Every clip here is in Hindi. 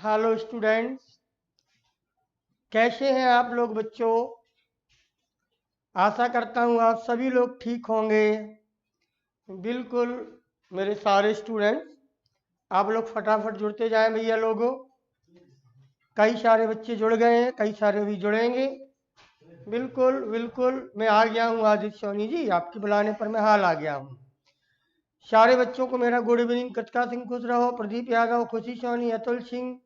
हेलो स्टूडेंट्स, कैसे हैं आप लोग बच्चों। आशा करता हूँ आप सभी लोग ठीक होंगे। बिल्कुल मेरे सारे स्टूडेंट्स, आप लोग फटाफट जुड़ते जाएं भैया लोगों। कई सारे बच्चे जुड़ गए हैं, कई सारे भी जुड़ेंगे। बिल्कुल बिल्कुल मैं आ गया हूँ आदित्य सोनी जी, आपके बुलाने पर मैं हाल आ गया हूँ। सारे बच्चों को मेरा गुड इवनिंग। कृतिका सिंह खुश रहो, प्रदीप यादव, खुशी सोनी, अतुल सिंह,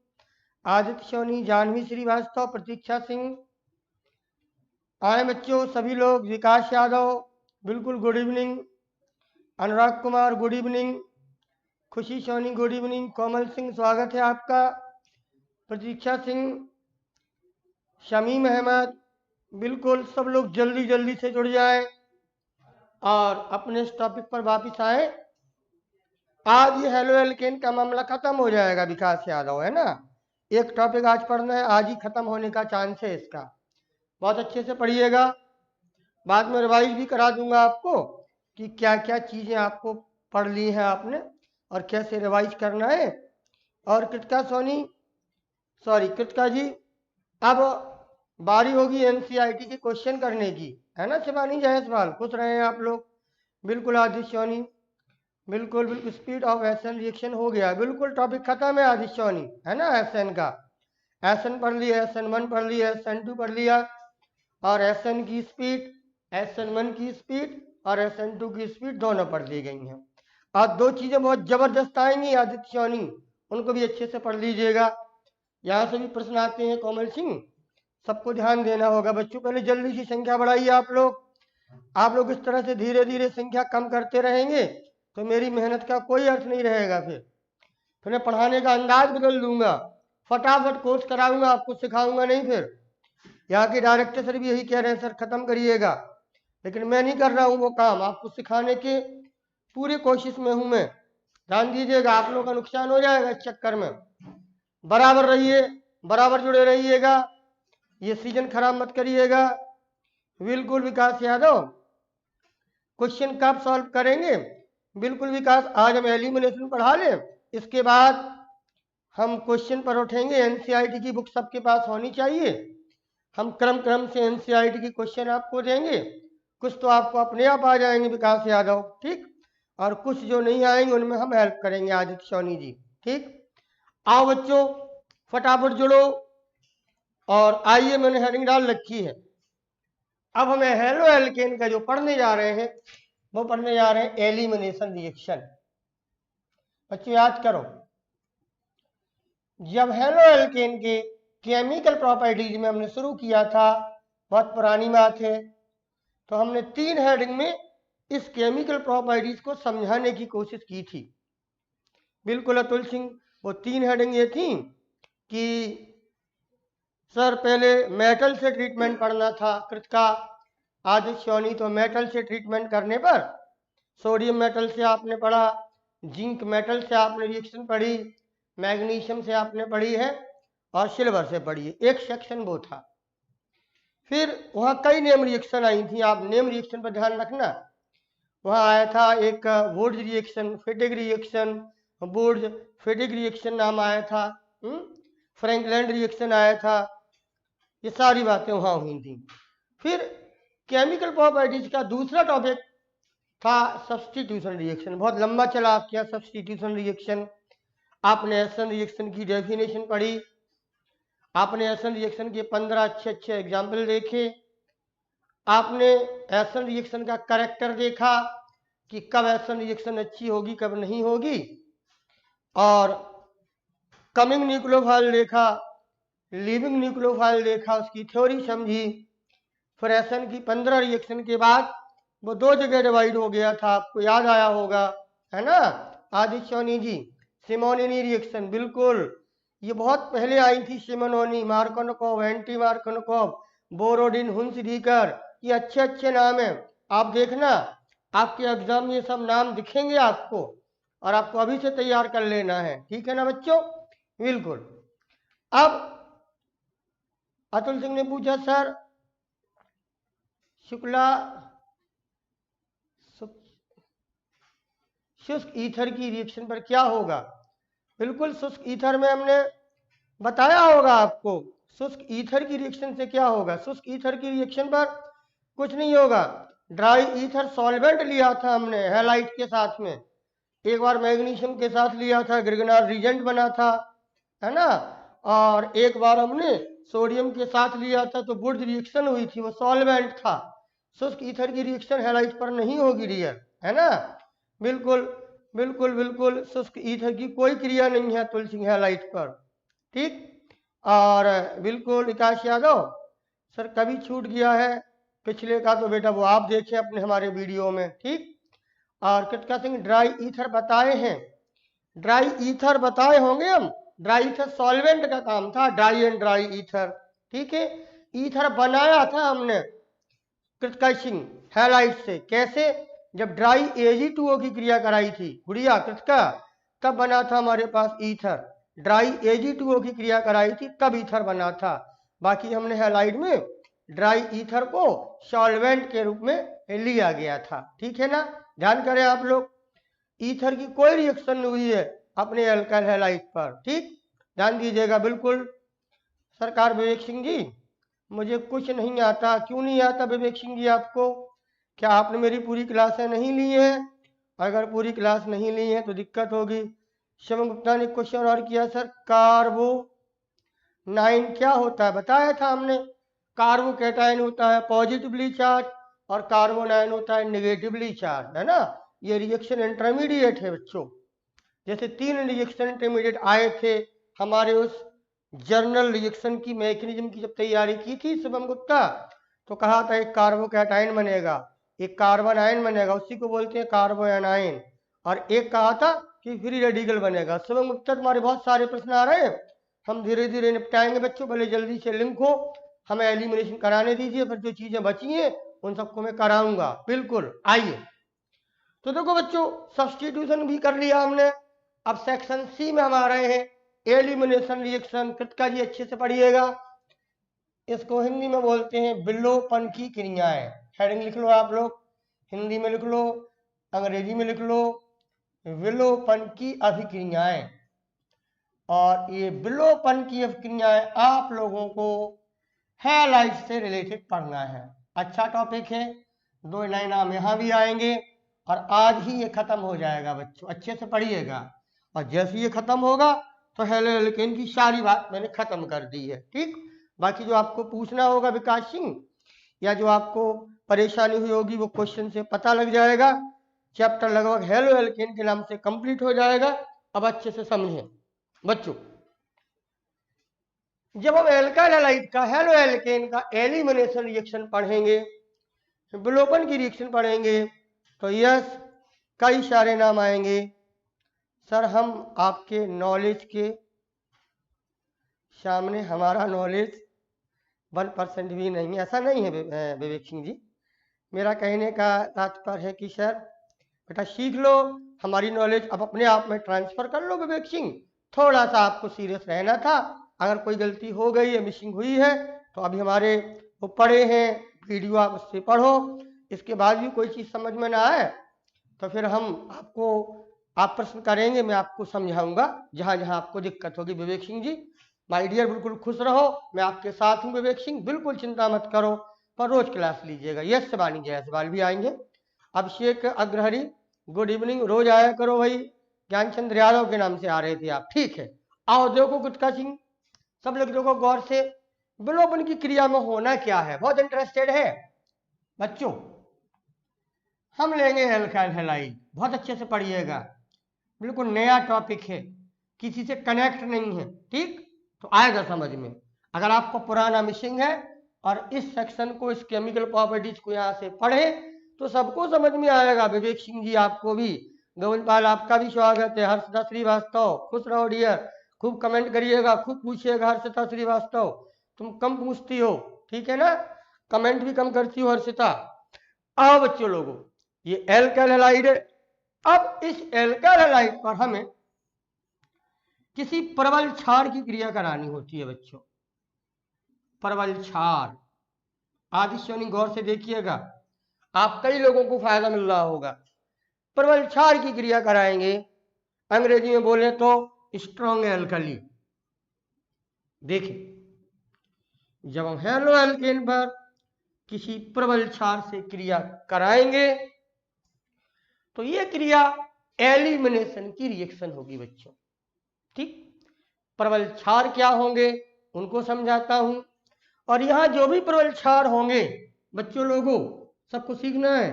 आदित्य सोनी, जानवी श्रीवास्तव, प्रतीक्षा सिंह आए बच्चों सभी लोग। विकास यादव बिल्कुल गुड इवनिंग। अनुराग कुमार गुड इवनिंग। खुशी सोनी गुड इवनिंग। कोमल सिंह स्वागत है आपका। प्रतीक्षा सिंह, शमीम अहमद, बिल्कुल सब लोग जल्दी जल्दी से जुड़ जाएं और अपने इस टॉपिक पर वापस आए। आज ये हेलो एल्केन का मामला खत्म हो जाएगा। विकास यादव है ना, एक टॉपिक आज पढ़ना है, आज ही खत्म होने का चांस है इसका। बहुत अच्छे से पढ़िएगा, बाद में रिवाइज भी करा दूंगा आपको कि क्या क्या चीज़ें आपको पढ़ ली हैं आपने और कैसे रिवाइज करना है। और कृतिका जी, अब बारी होगी एनसीईआरटी के क्वेश्चन करने की, है ना। शिवानी जायसवाल खुश रहे हैं आप लोग। बिल्कुल आदित्य सोनी, बिल्कुल बिल्कुल। स्पीड ऑफ एसन रिएक्शन हो गया, बिल्कुल टॉपिक खत्म है आदित्य सोनी, है ना। एसन का एसन पढ़ लिया, SN1 पढ़ लिया, SN2 पढ़ लिया, और SN की स्पीड, SN1 की स्पीड और SN2 की स्पीड दोनों पढ़ ली गई हैं। और दो चीज़ें बहुत ज़बरदस्त आएंगी आदित्य सोनी, उनको भी अच्छे से पढ़ लीजिएगा। यहाँ से भी प्रश्न आते हैं कोमल सिंह, सबको ध्यान देना होगा बच्चों। पहले जल्दी से संख्या बढ़ाइए आप लोग। आप लोग इस तरह से धीरे धीरे संख्या कम करते रहेंगे तो मेरी मेहनत का कोई अर्थ नहीं रहेगा। फिर मैं पढ़ाने का अंदाज बदल दूंगा, फटाफट कोर्स कराऊंगा, आपको सिखाऊंगा नहीं। फिर यहाँ के डायरेक्टर सर भी यही कह रहे हैं, सर खत्म करिएगा, लेकिन मैं नहीं कर रहा हूँ वो काम। आपको सिखाने के पूरी कोशिश में हूँ मैं। ध्यान दीजिएगा, आप लोगों का नुकसान हो जाएगा इस चक्कर में। बराबर रहिए, बराबर जुड़े रहिएगा, ये सीजन खराब मत करिएगा। बिल्कुल विकास यादव, क्वेश्चन कब सॉल्व करेंगे? बिल्कुल विकास, आज हम एलिमिनेशन पढ़ा लें, इसके बाद हम क्वेश्चन पर उठेंगे। एनसीईआरटी की बुक सबके पास होनी चाहिए। हम क्रम क्रम से एनसीईआरटी की क्वेश्चन आपको देंगे, कुछ तो आपको अपने आप आ जाएंगे विकास यादव, ठीक, और कुछ जो नहीं आएंगे उनमें हम हेल्प करेंगे आदित्य सोनी जी, ठीक। आओ बच्चों फटाफट जुड़ो, और आइए मैंने हेडिंग डाल रखी है। अब हमें हेलो एल्केन का जो पढ़ने जा रहे हैं वो पढ़ने जा रहे हैं एलिमिनेशन रिएक्शन। बच्चों याद करो, जब हेलो एल्केन के केमिकल प्रॉपर्टीज में हमने शुरू किया था, बहुत पुरानी बात है, तो हमने 3 हेडिंग में इस केमिकल प्रॉपर्टीज को समझाने की कोशिश की थी। बिल्कुल अतुल सिंह, वो 3 हेडिंग ये थी कि सर पहले मेटल से ट्रीटमेंट पढ़ना था। कृतिका, आदित्य सोनी, तो मेटल से ट्रीटमेंट करने पर सोडियम मेटल से आपने पढ़ा, जिंक मेटल से आपने रिएक्शन पढ़ी, मैग्नीशियम से आपने पढ़ी है, और सिल्वर से पढ़ी है। एक सेक्शन वो था। फिर वहाँ कई नेम रिएक्शन आई थी, आप नेम रिएक्शन पर ध्यान रखना। वहाँ आया था एक Wurtz reaction, Fittig reaction, Wurtz Fittig reaction नाम आया था, फ्रैंकलैंड रिएक्शन आया था, ये सारी बातें वहाँ हुई थी। फिर केमिकल प्रॉपर्टीज का दूसरा टॉपिक था सब्स्टिट्यूशन रिएक्शन, बहुत लंबा चला आपके यहाँ सब्स्टिट्यूशन रिएक्शन। आपने एसन रिएक्शन की डेफिनेशन पढ़ी, आपने एसन रिएक्शन के 15 अच्छे अच्छे एग्जाम्पल देखे, आपने एसन रिएक्शन का करेक्टर देखा कि कब एसन रिएक्शन अच्छी होगी कब नहीं होगी, और कमिंग न्यूक्लियोफाइल देखा, लिविंग न्यूक्लियोफाइल देखा, उसकी थ्योरी समझी। फिर एसन की 15 रिएक्शन के बाद वो 2 जगह डिवाइड हो गया था, आपको याद आया होगा, है ना आदित्य सोनी जी। सिमोनिनी रिएक्शन, बिल्कुल ये बहुत पहले आई थी। सिमोनोनी, मार्कोनकोव, एंटी मार्कोनकोव, बोरोडिन, हुंसडीकर, ये अच्छे अच्छे नाम हैं। आप देखना आपके एग्जाम में ये सब नाम दिखेंगे आपको, और आपको अभी से तैयार कर लेना है, ठीक है ना बच्चों। बिल्कुल। अब अतुल सिंह ने पूछा सर शुष्क ईथर की रिएक्शन पर क्या होगा। बिल्कुल, शुष्क ईथर में हमने बताया होगा आपको शुष्क ईथर की रिएक्शन से क्या होगा। शुष्क ईथर की रिएक्शन पर कुछ नहीं होगा। ड्राई ईथर सॉल्वेंट लिया था हमने हैलाइट के साथ में, एक बार मैग्नीशियम के साथ लिया था, ग्रिगनार रीजेंट बना था, है ना, और एक बार हमने सोडियम के साथ लिया था तो वुड रिएक्शन हुई थी, वो सॉल्वेंट था। शुष्क ईथर की रिएक्शन हैलाइट पर नहीं होगी डियर, है ना। बिल्कुल बिल्कुल बिल्कुल शुष्क ईथर की कोई क्रिया नहीं है तुलसी हैलाइट पर, ठीक। और बिल्कुल विकास यादव सर कभी छूट गया है पिछले का तो बेटा वो आप देखें अपने हमारे वीडियो में, ठीक। और कृतिका सिंह ड्राई ईथर बताए हैं, ड्राई ईथर बताए होंगे हम। ड्राई ईथर सॉल्वेंट का काम था, ड्राई एंड ड्राई ईथर, ठीक है। ईथर बनाया था हमने कृतिका सिंह हैलाइट से, कैसे, जब ड्राई Ag2O की क्रिया कराई थी गुड़िया कृतिका, तब बना था हमारे पास ईथर। ड्राई Ag2O की क्रिया कराई थी तब ईथर बना था। बाकी हमने हैलाइड में ड्राई ईथर को सॉल्वेंट के रूप में लिया गया था, ठीक है ना। ध्यान करें आप लोग, ईथर की कोई रिएक्शन नहीं हुई है अपने एल्काइल हैलाइड पर, ठीक। ध्यान दीजिएगा बिल्कुल। सरकार विवेक सिंह जी मुझे कुछ नहीं आता, क्यों नहीं आता विवेक सिंह जी आपको, क्या आपने मेरी पूरी क्लासें नहीं ली हैं। अगर पूरी क्लास नहीं ली है तो दिक्कत होगी। शिवम गुप्ता ने क्वेश्चन और किया सर कार्बो 9 क्या होता है, बताया था हमने। कार्बो कैटायन होता है पॉजिटिवली चार्ज और कार्बोनाइन होता है निगेटिवली चार्ज, है ना। ये रिएक्शन इंटरमीडिएट है बच्चों। जैसे 3 रिएक्शन इंटरमीडिएट आए थे हमारे उस जर्नल रिएक्शन की मैकेनिज्म की जब तैयारी की थी शिवम गुप्ता, तो कहा था एक कार्बोकैटायन बनेगा, एक कार्बन आयन बनेगा, उसी को बोलते हैं कार्बोएनाइन, और एक कहा था कि फ्री रेडिकल बनेगा। शिवम गुप्ता तुम्हारे बहुत सारे प्रश्न आ रहे हैं, हम धीरे धीरे निपटाएंगे बच्चों, भले जल्दी से लिंक हो, हमें एलिमिनेशन कराने दीजिए, फिर जो चीजें बची हैं उन सबको मैं कराऊंगा, बिल्कुल। आइए तो देखो बच्चों सब्सटीट्यूशन भी कर लिया हमने। अब सेक्शन सी में हम आ रहे हैं, एलिमिनेशन रिएक्शन। कृतिका जी अच्छे से पढ़िएगा, इसको हिंदी में बोलते हैं विलोपन की क्रियाएं। हेडिंग लिख लो आप लोग, हिंदी में लिख लो, अंग्रेजी में लिख लो, विलोपन की अभिक्रियाएं। और ये विलोपन की अभिक्रियाएं आप लोगों को हैलाइट से रिलेटेड पढ़ना है। अच्छा टॉपिक है, 2 नए नाम यहाँ भी आएंगे और आज ही ये खत्म हो जाएगा बच्चों, अच्छे से पढ़िएगा। और जैसे ये खत्म होगा तो हेलो एल्केन की सारी बात मैंने खत्म कर दी है, ठीक। बाकी जो आपको पूछना होगा विकास सिंह, या जो आपको परेशानी हुई होगी वो क्वेश्चन से पता लग जाएगा। चैप्टर लगभग हेलो एल्केन के नाम से कंप्लीट हो जाएगा। अब अच्छे से समझें बच्चों, जब हम एल्काइल हैलाइड का हेलो एल्केन का एलिमिनेशन रिएक्शन पढ़ेंगे, विलोपन की रिएक्शन पढ़ेंगे, तो यस कई सारे नाम आएंगे। सर हम आपके नॉलेज के सामने हमारा नॉलेज 1% भी नहीं, ऐसा नहीं है विवेक सिंह जी। मेरा कहने का तात्पर्य है कि सर बेटा सीख लो, हमारी नॉलेज अब अपने आप में ट्रांसफर कर लो विवेक सिंह। थोड़ा सा आपको सीरियस रहना था, अगर कोई गलती हो गई है, मिसिंग हुई है, तो अभी हमारे वो पढ़े हैं वीडियो, आप उससे पढ़ो। इसके बाद भी कोई चीज़ समझ में ना आए तो फिर हम आपको, आप प्रश्न करेंगे, मैं आपको समझाऊंगा जहां जहां आपको दिक्कत होगी विवेक सिंह जी। माय डियर बिल्कुल खुश रहो, मैं आपके साथ हूं विवेक सिंह, बिल्कुल चिंता मत करो, पर रोज क्लास लीजिएगा। यस शिवानी जायसवाल भी आएंगे, अभिषेक अग्रहरी गुड इवनिंग, रोज आया करो भाई। ज्ञानचंद्र यादव के नाम से आ रहे थे आप, ठीक है। आओ देखो गुटका सिंह, सब लोग देखो गौर से, विलोपन की क्रिया में होना क्या है, बहुत इंटरेस्टेड है बच्चों। हम लेंगे एल्काइल हैलाइड, बहुत अच्छे से पढ़िएगा, बिल्कुल नया टॉपिक है, किसी से कनेक्ट नहीं है, ठीक। तो आएगा समझ में। अगर आपको पुराना मिसिंग है और इस सेक्शन को, इस केमिकल प्रॉपर्टीज को यहाँ से पढ़े तो सबको समझ में आएगा। विवेक सिंह जी आपको भी, गोविंदपाल आपका भी स्वागत है, हर्षदा श्रीवास्तव खुश रहो डियर, खूब कमेंट करिएगा, खूब पूछिएगा। हर्षिता श्रीवास्तव तुम कम पूछती हो, ठीक है ना, कमेंट भी कम करती हो हर्षिता। आओ बच्चों लोगों, ये एल्काइल हैलाइड है। अब इस एल्काइल हैलाइड पर हमें किसी प्रबल क्षार की क्रिया करानी होती है बच्चों, प्रबल क्षार। आदिश्योनी गौर से देखिएगा, आप कई लोगों को फायदा मिल रहा होगा। प्रबल क्षार की क्रिया कराएंगे, अंग्रेजी में बोले तो स्ट्रॉन्ग एल्कली, देखिए जब हम हेलो एल्केन पर किसी प्रबल क्षार से क्रिया कराएंगे तो ये क्रिया एलिमिनेशन की रिएक्शन होगी बच्चों। ठीक, प्रबल क्षार क्या होंगे उनको समझाता हूं। और यहां जो भी प्रबल क्षार होंगे बच्चों लोगों सबको सीखना है,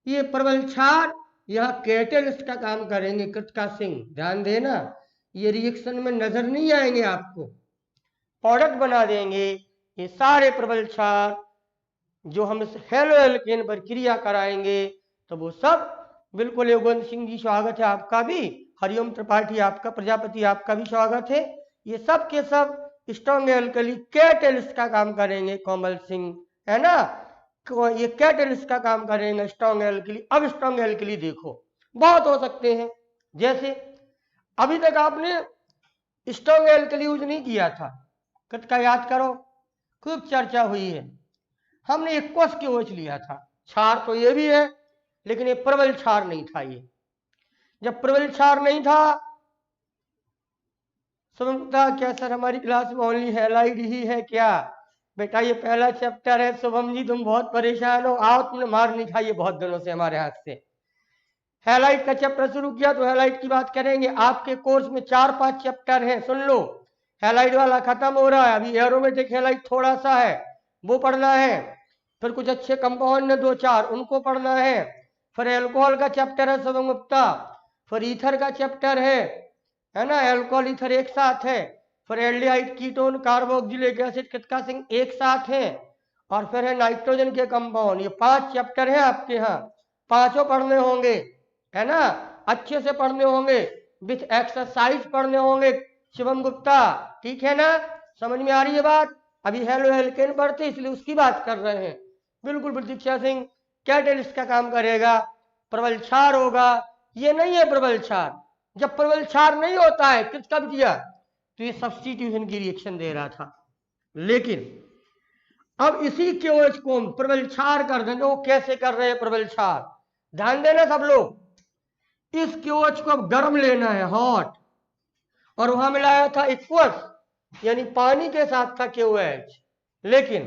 ये प्रबल क्षार यहाँ कैटेलिस्ट का काम करेंगे। कृतिका सिंह ध्यान देना, ये रिएक्शन में नजर नहीं आएंगे, आपको प्रोडक्ट बना देंगे। ये सारे प्रबल क्षार जो हम इस हेलो एल्केन पर क्रिया कराएंगे तो वो सब बिल्कुल। योगेंद्र सिंह जी स्वागत है आपका भी, हरिओम त्रिपाठी आपका, प्रजापति आपका भी स्वागत है। ये सब के सब स्ट्रॉन्ग एल्कली कैटेलिस्ट का काम करेंगे। कोमल सिंह है ना, ये कैटेलिस्ट का काम करेंगे स्ट्रॉन्ग एल्कली। अब स्ट्रॉन्ग एल्कली देखो बहुत हो सकते हैं, जैसे अभी तक आपने स्ट्रॉन्ग एल्कली यूज नहीं किया था, कृतिका याद करो, खूब चर्चा हुई है। हमने एक्वस के ओच लिया था, क्षार तो ये भी है लेकिन ये प्रबल क्षार नहीं था। ये जब प्रबल क्षार नहीं था, शुभमता क्या सर हमारी क्लास में ओनली हैलाइड ही है क्या? बेटा ये पहला चैप्टर है शुभम जी, तुम बहुत परेशान हो, आओ तुमने मार नहीं खाई है बहुत दिनों से हमारे हाथ से। हैलाइट का चैप्टर शुरू किया तो हैलाइट की बात करेंगे। आपके कोर्स में 4-5 चैप्टर हैं, सुन लो। हैलाइट वाला खत्म हो रहा है, अभी एरोमेटिक हैलाइट थोड़ा सा है वो पढ़ना है, फिर कुछ अच्छे कंपाउंड ने 2-4 उनको पढ़ना है, फिर एल्कोहल का चैप्टर है शुभम गुप्ता, फिर ईथर का चैप्टर है ना, एल्कोहल ईथर एक साथ है, फिर aldehyde ketone carboxylic acid Kritika Singh एक साथ है, और फिर है नाइट्रोजन के कंपाउंड। ये 5 चैप्टर है आपके यहाँ, पांचों पढ़ने होंगे है ना, अच्छे से पढ़ने होंगे, विथ एक्सरसाइज पढ़ने होंगे शिवम गुप्ता, ठीक है ना, समझ में आ रही है बात? अभी हेलो एल्केन पढ़ते इसलिए उसकी बात कर रहे हैं। बिल्कुल प्रतीक्षा सिंह कैटेलिस्ट का काम करेगा, प्रबल क्षार होगा। ये नहीं है प्रबल क्षार, जब प्रबल क्षार नहीं होता है किसका भी किया तो ये सब्स्टिट्यूशन की रिएक्शन दे रहा था। लेकिन अब इसी केओएच को हम प्रबल क्षार कर देंगे। वो कैसे कर रहे हैं प्रबल क्षार, ध्यान देना सब लोग। इस केओएच को अब गर्म लेना है, हॉट, और वहां मिलाया था इक्वस यानी पानी के साथ था केओएच, लेकिन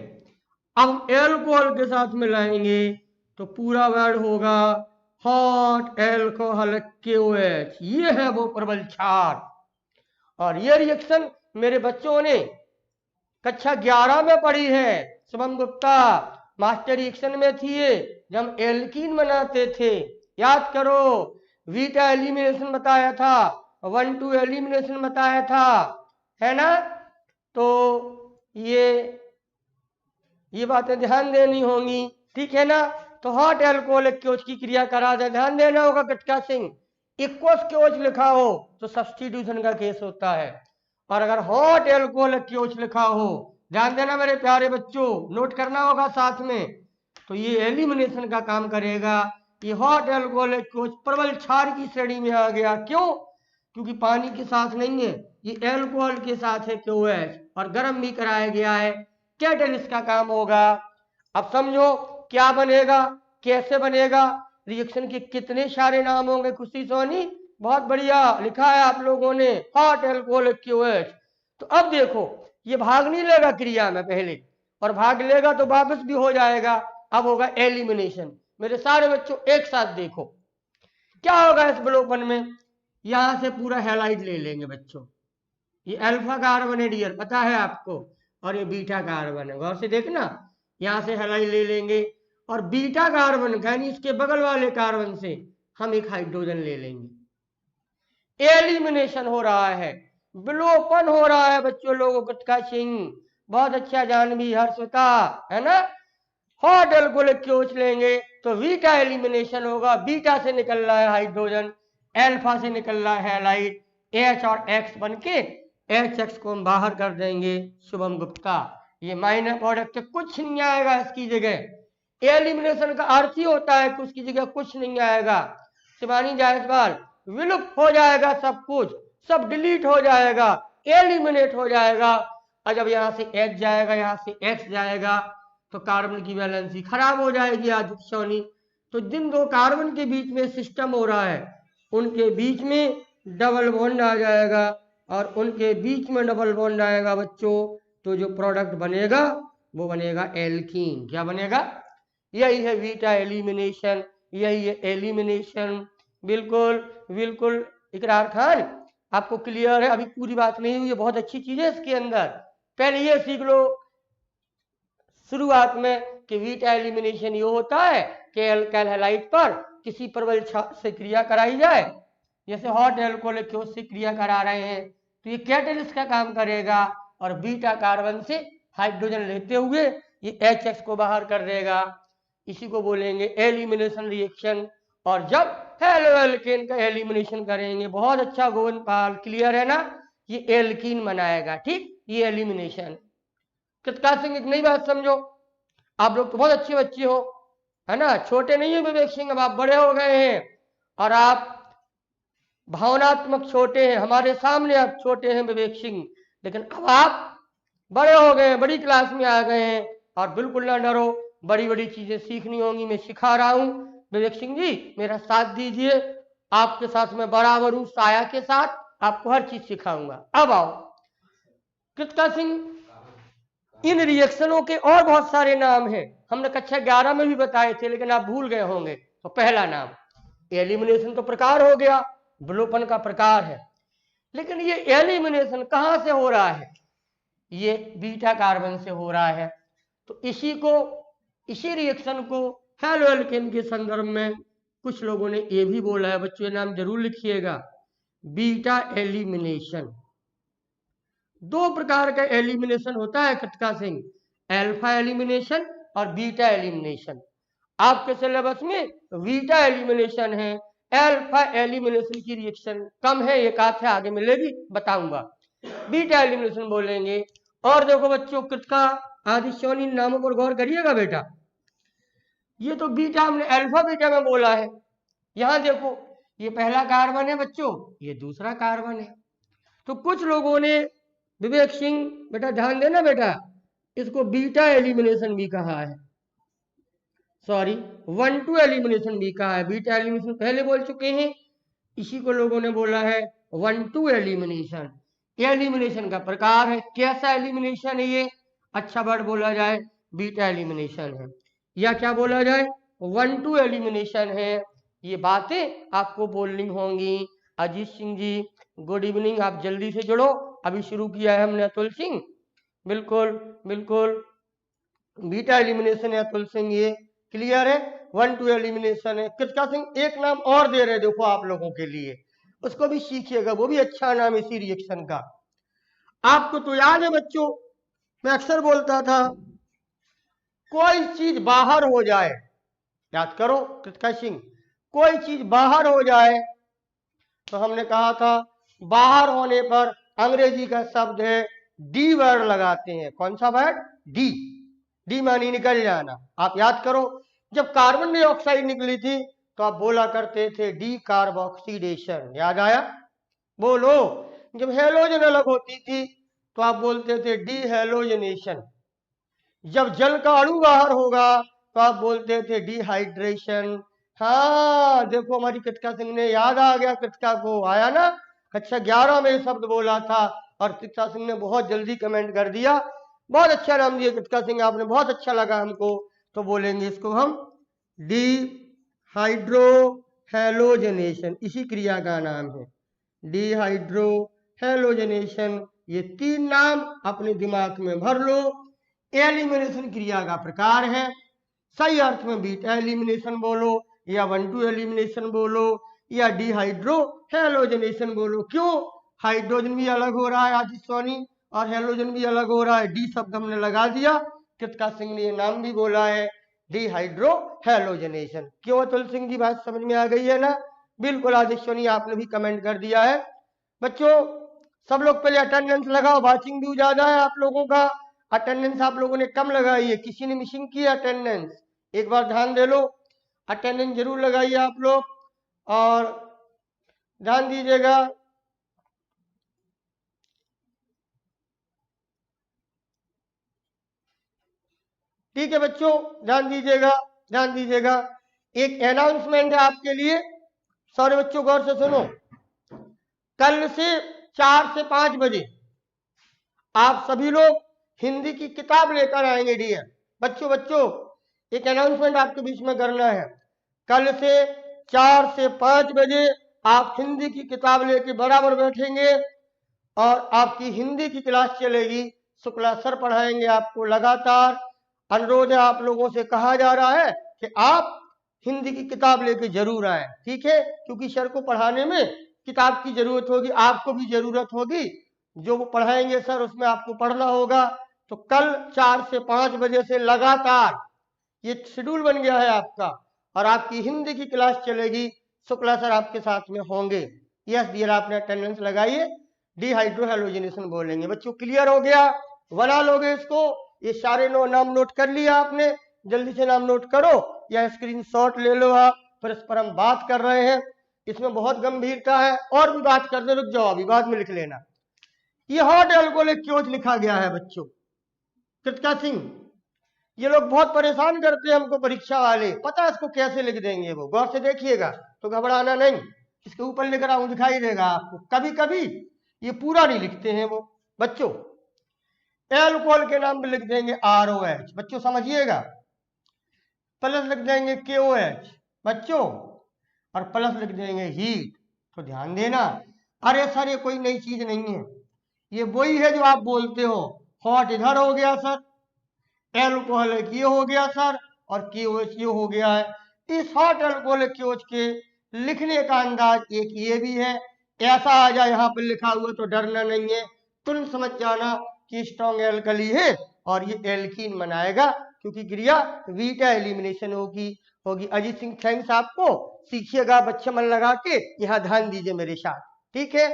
अब एल्कोहल के साथ मिलाएंगे तो पूरा वर्ड होगा हॉट एल्कोहल केओएच। ये है वो प्रबल क्षार। और ये रिएक्शन मेरे बच्चों ने कक्षा 11 में पढ़ी है। शुभम गुप्ता मास्टर रिएक्शन में थी जब हम एल्कीन बनाते थे, याद करो। बीटा एलिमिनेशन बताया था, 1,2 एलिमिनेशन बताया था, है ना। तो ये बातें ध्यान देनी होंगी, ठीक है ना। तो हॉट एल्कोहलिक केओच की क्रिया करा दे, ध्यान देना होगा कृतिका सिंह। इक्वस केओच लिखा हो तो सब्स्टिट्यूशन का केस होता है, और अगर हॉट एल्कोहलिक केओच लिखा हो, ध्यान देना मेरे प्यारे बच्चों, नोट करना होगा साथ में, तो ये एलिमिनेशन का काम करेगा। ये हॉट एल्कोहलिक केओच प्रबल क्षार की श्रेणी में आ गया। क्यों? क्योंकि पानी के साथ नहीं है, ये एल्कोहल के साथ है केओएच, और गर्म भी कराया गया है। कैटेलिस्ट का काम होगा। अब समझो क्या बनेगा, कैसे बनेगा, रिएक्शन के कितने सारे नाम होंगे। खुशी सोनी बहुत बढ़िया लिखा है आप लोगों ने, हॉट एल्कोहलिक केओएच। तो अब देखो ये भाग नहीं लेगा क्रिया में पहले, और भाग लेगा तो वापस भी हो जाएगा। अब होगा एलिमिनेशन। मेरे सारे बच्चों एक साथ देखो क्या होगा इस ब्लॉक 1 में। यहां से पूरा हैलाइड ले लेंगे बच्चों, ये अल्फा कार्बन है डियर, पता है आपको, और ये बीटा कार्बन है, गौर से देखना। यहां से हैलाइड ले लेंगे और बीटा कार्बन यानी इसके बगल वाले कार्बन से हम एक हाइड्रोजन ले लेंगे। एलिमिनेशन हो रहा है, विलोपन हो रहा है बच्चों लोगों। कृतिका सिंह बहुत अच्छा, जानवी हर्षता, है ना। हॉट एल्कोहलिक केओच लेंगे तो बीटा एलिमिनेशन होगा, बीटा से निकल रहा है हाइड्रोजन, अल्फा से निकल रहा है हैलाइड, H और X बन के HX को हम बाहर कर देंगे। शुभम गुप्ता ये माइनर प्रोडक्ट कुछ नहीं आएगा इसकी जगह। एलिमिनेशन का अर्थ ही होता है कि उसकी जगह कुछ नहीं आएगा। शिवानी जायसवाल विलुप्त हो जाएगा, सब कुछ सब डिलीट हो जाएगा, एलिमिनेट हो जाएगा। और जब यहाँ से H जाएगा, यहाँ से X जाएगा तो कार्बन की वैलेंसी खराब हो जाएगी आदित्य सोनी। तो जिन दो कार्बन के बीच में सिस्टम हो रहा है उनके बीच में डबल बॉन्ड आ जाएगा, और उनके बीच में डबल बॉन्ड आएगा बच्चों, तो जो प्रोडक्ट बनेगा वो बनेगा एल्कीन। क्या बनेगा? यही है बीटा एलिमिनेशन, यही है एलिमिनेशन। बिल्कुल बिल्कुल इकरार खान, आपको क्लियर है? अभी पूरी बात नहीं हुई है, बहुत अच्छी चीज है इसके अंदर। पहले ये सीख लो शुरुआत में कि बीटा एलिमिनेशन ये होता है कि एल्काइल हैलाइड पर किसी प्रबल से क्रिया कराई जाए, जैसे हॉट एल्कोहलिक के उससे क्रिया करा रहे हैं, तो ये कैटलिस्ट का काम करेगा और बीटा कार्बन से हाइड्रोजन लेते हुए ये HX को बाहर कर देगा। इसी को बोलेंगे एलिमिनेशन रिएक्शन। और जब हेलो एल्केन का एलिमिनेशन करेंगे, बहुत अच्छा गोविंदपाल, क्लियर है ना? ये एल्कीन बनाएगा। ठीक, ये एलिमिनेशन। कृतका सिंह एक नई बात समझो, आप लोग तो बहुत अच्छे बच्चे हो, है ना? छोटे नहीं हो विवेक सिंह, अब आप बड़े हो गए हैं और आप भावनात्मक छोटे हैं, हमारे सामने आप छोटे हैं विवेक सिंह, लेकिन अब आप बड़े हो गए, बड़ी क्लास में आ गए हैं और बिल्कुल ना डरो, बड़ी बड़ी चीजें सीखनी होंगी, मैं सिखा रहा हूं। विवेक सिंह जी मेरा साथ दीजिए, आपके साथ मैं बराबर हूं, साया के साथ आपको हर चीज सिखाऊंगा। अब आओ कृतिका सिंह, इन रिएक्शनों के और बहुत सारे नाम हैं, हमने कक्षा 11 में भी बताए थे, लेकिन आप भूल गए होंगे। तो पहला नाम एलिमिनेशन तो प्रकार हो गया, विलोपन का प्रकार है, लेकिन ये एलिमिनेशन कहां से हो रहा है? ये बीटा कार्बन से हो रहा है। तो इसी रिएक्शन को हेलो एल्केन के संदर्भ में कुछ लोगों ने ये भी बोला है, बच्चों नाम जरूर लिखिएगा, बीटा एलिमिनेशन। दो प्रकार का एलिमिनेशन होता है कृतिका सिंह, अल्फा एलिमिनेशन और बीटा एलिमिनेशन। आपके सिलेबस में बीटा एलिमिनेशन है, अल्फा एलिमिनेशन की रिएक्शन कम है, एक आध है, आगे मिलेगी बताऊंगा। बीटा एलिमिनेशन बोलेंगे। और देखो बच्चों, कृतिका आदि सोनी नामों पर गौर करिएगा बेटा, ये तो बीटा हमने अल्फा बीटा में बोला है, यहां देखो ये पहला कार्बन है बच्चों, ये दूसरा कार्बन है। तो कुछ लोगों ने, विवेक सिंह बेटा ध्यान देना बेटा, इसको बीटा एलिमिनेशन भी कहा है, सॉरी 1-2 एलिमिनेशन भी कहा है। बीटा एलिमिनेशन पहले बोल चुके हैं, इसी को लोगों ने बोला है 1-2 एलिमिनेशन। एलिमिनेशन का प्रकार है, कैसा एलिमिनेशन है ये? अच्छा वर्ड बोला जाए बीटा एलिमिनेशन है, या क्या बोला जाए 1-2 एलिमिनेशन है। ये बातें आपको बोलनी होंगी। अजीत सिंह जी गुड इवनिंग, आप जल्दी से जुड़ो, अभी शुरू किया है हमने अतुल सिंह। बिल्कुल बिल्कुल बीटा एलिमिनेशन है अतुल सिंह, ये क्लियर है। 1-2 एलिमिनेशन है। कृतिका सिंह एक नाम और दे रहे देखो आप लोगों के लिए, उसको भी सीखिएगा, वो भी अच्छा नाम इसी रिएक्शन का। आपको तो याद है बच्चों, मैं अक्सर बोलता था कोई चीज बाहर हो जाए, याद करो कृतिका सिंह, कोई चीज बाहर हो जाए तो हमने कहा था बाहर होने पर अंग्रेजी का शब्द है डी वर्ड लगाते हैं। कौन सा वर्ड? डी। डी मानी निकल जाना। आप याद करो, जब कार्बन डाइऑक्साइड निकली थी तो आप बोला करते थे डी कार्बोक्सीडेशन, याद आया? बोलो। जब हेलोजन अलग होती थी तो आप बोलते थे डी हेलोजनेशन। जब जल का अणु बाहर होगा तो आप बोलते थे डिहाइड्रेशन। हाँ देखो हमारी कृतिका सिंह ने, याद आ गया कृतिका को, आया ना? कक्षा 11 में शब्द बोला था और कृतिका सिंह ने बहुत जल्दी कमेंट कर दिया। बहुत अच्छा नाम दिया कृतिका सिंह आपने, बहुत अच्छा लगा हमको। तो बोलेंगे इसको हम डिहाइड्रो हेलोजनेशन, इसी क्रिया का नाम है डिहाइड्रो हेलोजनेशन। ये 3 नाम अपने दिमाग में भर लो। एलिमिनेशन क्रिया का प्रकार है, सही अर्थ में बीटा एलिमिनेशन बोलो या 1-2 एलिमिनेशन बोलो या डिहाइड्रो हेलोजनेशन बोलो। क्यों? हाइड्रोजन भी अलग हो रहा है आदित्य सोनी और हेलोजन भी अलग हो रहा है, डी शब्द हमने लगा दिया। कृतिका सिंह ने ये नाम भी बोला है डिहाइड्रो हेलोजनेशन। क्यों अतुल सिंह जी, बात समझ में आ गई है ना? बिल्कुल आदित्य सोनी, आपने भी कमेंट कर दिया है। बच्चों सब लोग पहले अटेंडेंस लगाओ, वाचिंग व्यू ज्यादा है आप लोगों का, अटेंडेंस आप लोगों ने कम लगाई है, किसी ने मिसिंग की अटेंडेंस, एक बार ध्यान दे लो, अटेंडेंस जरूर लगाइए आप लोग और ध्यान दीजिएगा। ठीक है बच्चों, ध्यान दीजिएगा, ध्यान दीजिएगा। एक अनाउंसमेंट है आपके लिए, सारे बच्चों गौर से सुनो। कल से 4 से 5 बजे आप सभी लोग हिंदी की किताब लेकर आएंगे। डियर बच्चों, एक अनाउंसमेंट आपके बीच में करना है। कल से 4 से 5 बजे आप हिंदी की किताब लेके बराबर बैठेंगे और आपकी हिंदी की क्लास चलेगी। शुक्ला सर पढ़ाएंगे आपको लगातार। अनुरोध है आप लोगों से, कहा जा रहा है कि आप हिंदी की किताब लेके जरूर आए, ठीक है? क्योंकि सर को पढ़ाने में किताब की जरूरत होगी, आपको भी जरूरत होगी। जो वो पढ़ाएंगे सर उसमें आपको पढ़ना होगा। तो कल 4 से 5 बजे से लगातार ये शेड्यूल बन गया है आपका और आपकी हिंदी की क्लास चलेगी। शुक्ला सर आपके साथ में होंगे। यस डियर, आपने अटेंडेंस लगाइए। डिहाइड्रोहेलोजिनेशन बोलेंगे। बच्चों क्लियर हो गया? बना लोगे इसको? ये सारे नाम नोट कर लिया आपने? जल्दी से नाम नोट करो या स्क्रीनशॉट ले लो आप। फिर इस पर हम बात कर रहे हैं, इसमें बहुत गंभीरता है। और भी बात करते, रुक जाओ, अभी बाद में लिख लेना। ये हॉट एल्कोहलिक क्योज लिखा गया है बच्चों। कृतिका सिंह, ये लोग बहुत परेशान करते हैं हमको परीक्षा वाले। पता है इसको कैसे लिख देंगे? वो गौर से देखिएगा तो घबराना नहीं। इसके ऊपर लिख रहा हूं, दिखाई देगा आपको। कभी कभी ये पूरा नहीं लिखते हैं वो बच्चों। एल्कोहल के नाम पे लिख देंगे ROH, बच्चों समझिएगा। प्लस लिख देंगे KOH बच्चों, और प्लस लिख देंगे हीट। तो ध्यान देना। अरे सर ये कोई नई चीज नहीं है, ये वही है जो आप बोलते हो। हॉट इधर हो गया सर, एल्कोहलिक ये हो गया सर, और KOH ये हो गया है। इस हॉट एल्कोहलिक KOH के लिखने का अंदाज एक ये भी है। ऐसा आ जाए यहाँ पर लिखा हुआ तो डरना नहीं है, तुरंत समझ जाना कि स्ट्रॉन्ग एल्कली है और ये एल्कीन बनाएगा, क्योंकि क्रिया बीटा एलिमिनेशन होगी। अजीत सिंह थैंक्स आपको। सीखिएगा बच्चे, मन लगा के यहाँ ध्यान दीजिए मेरे साथ, ठीक है?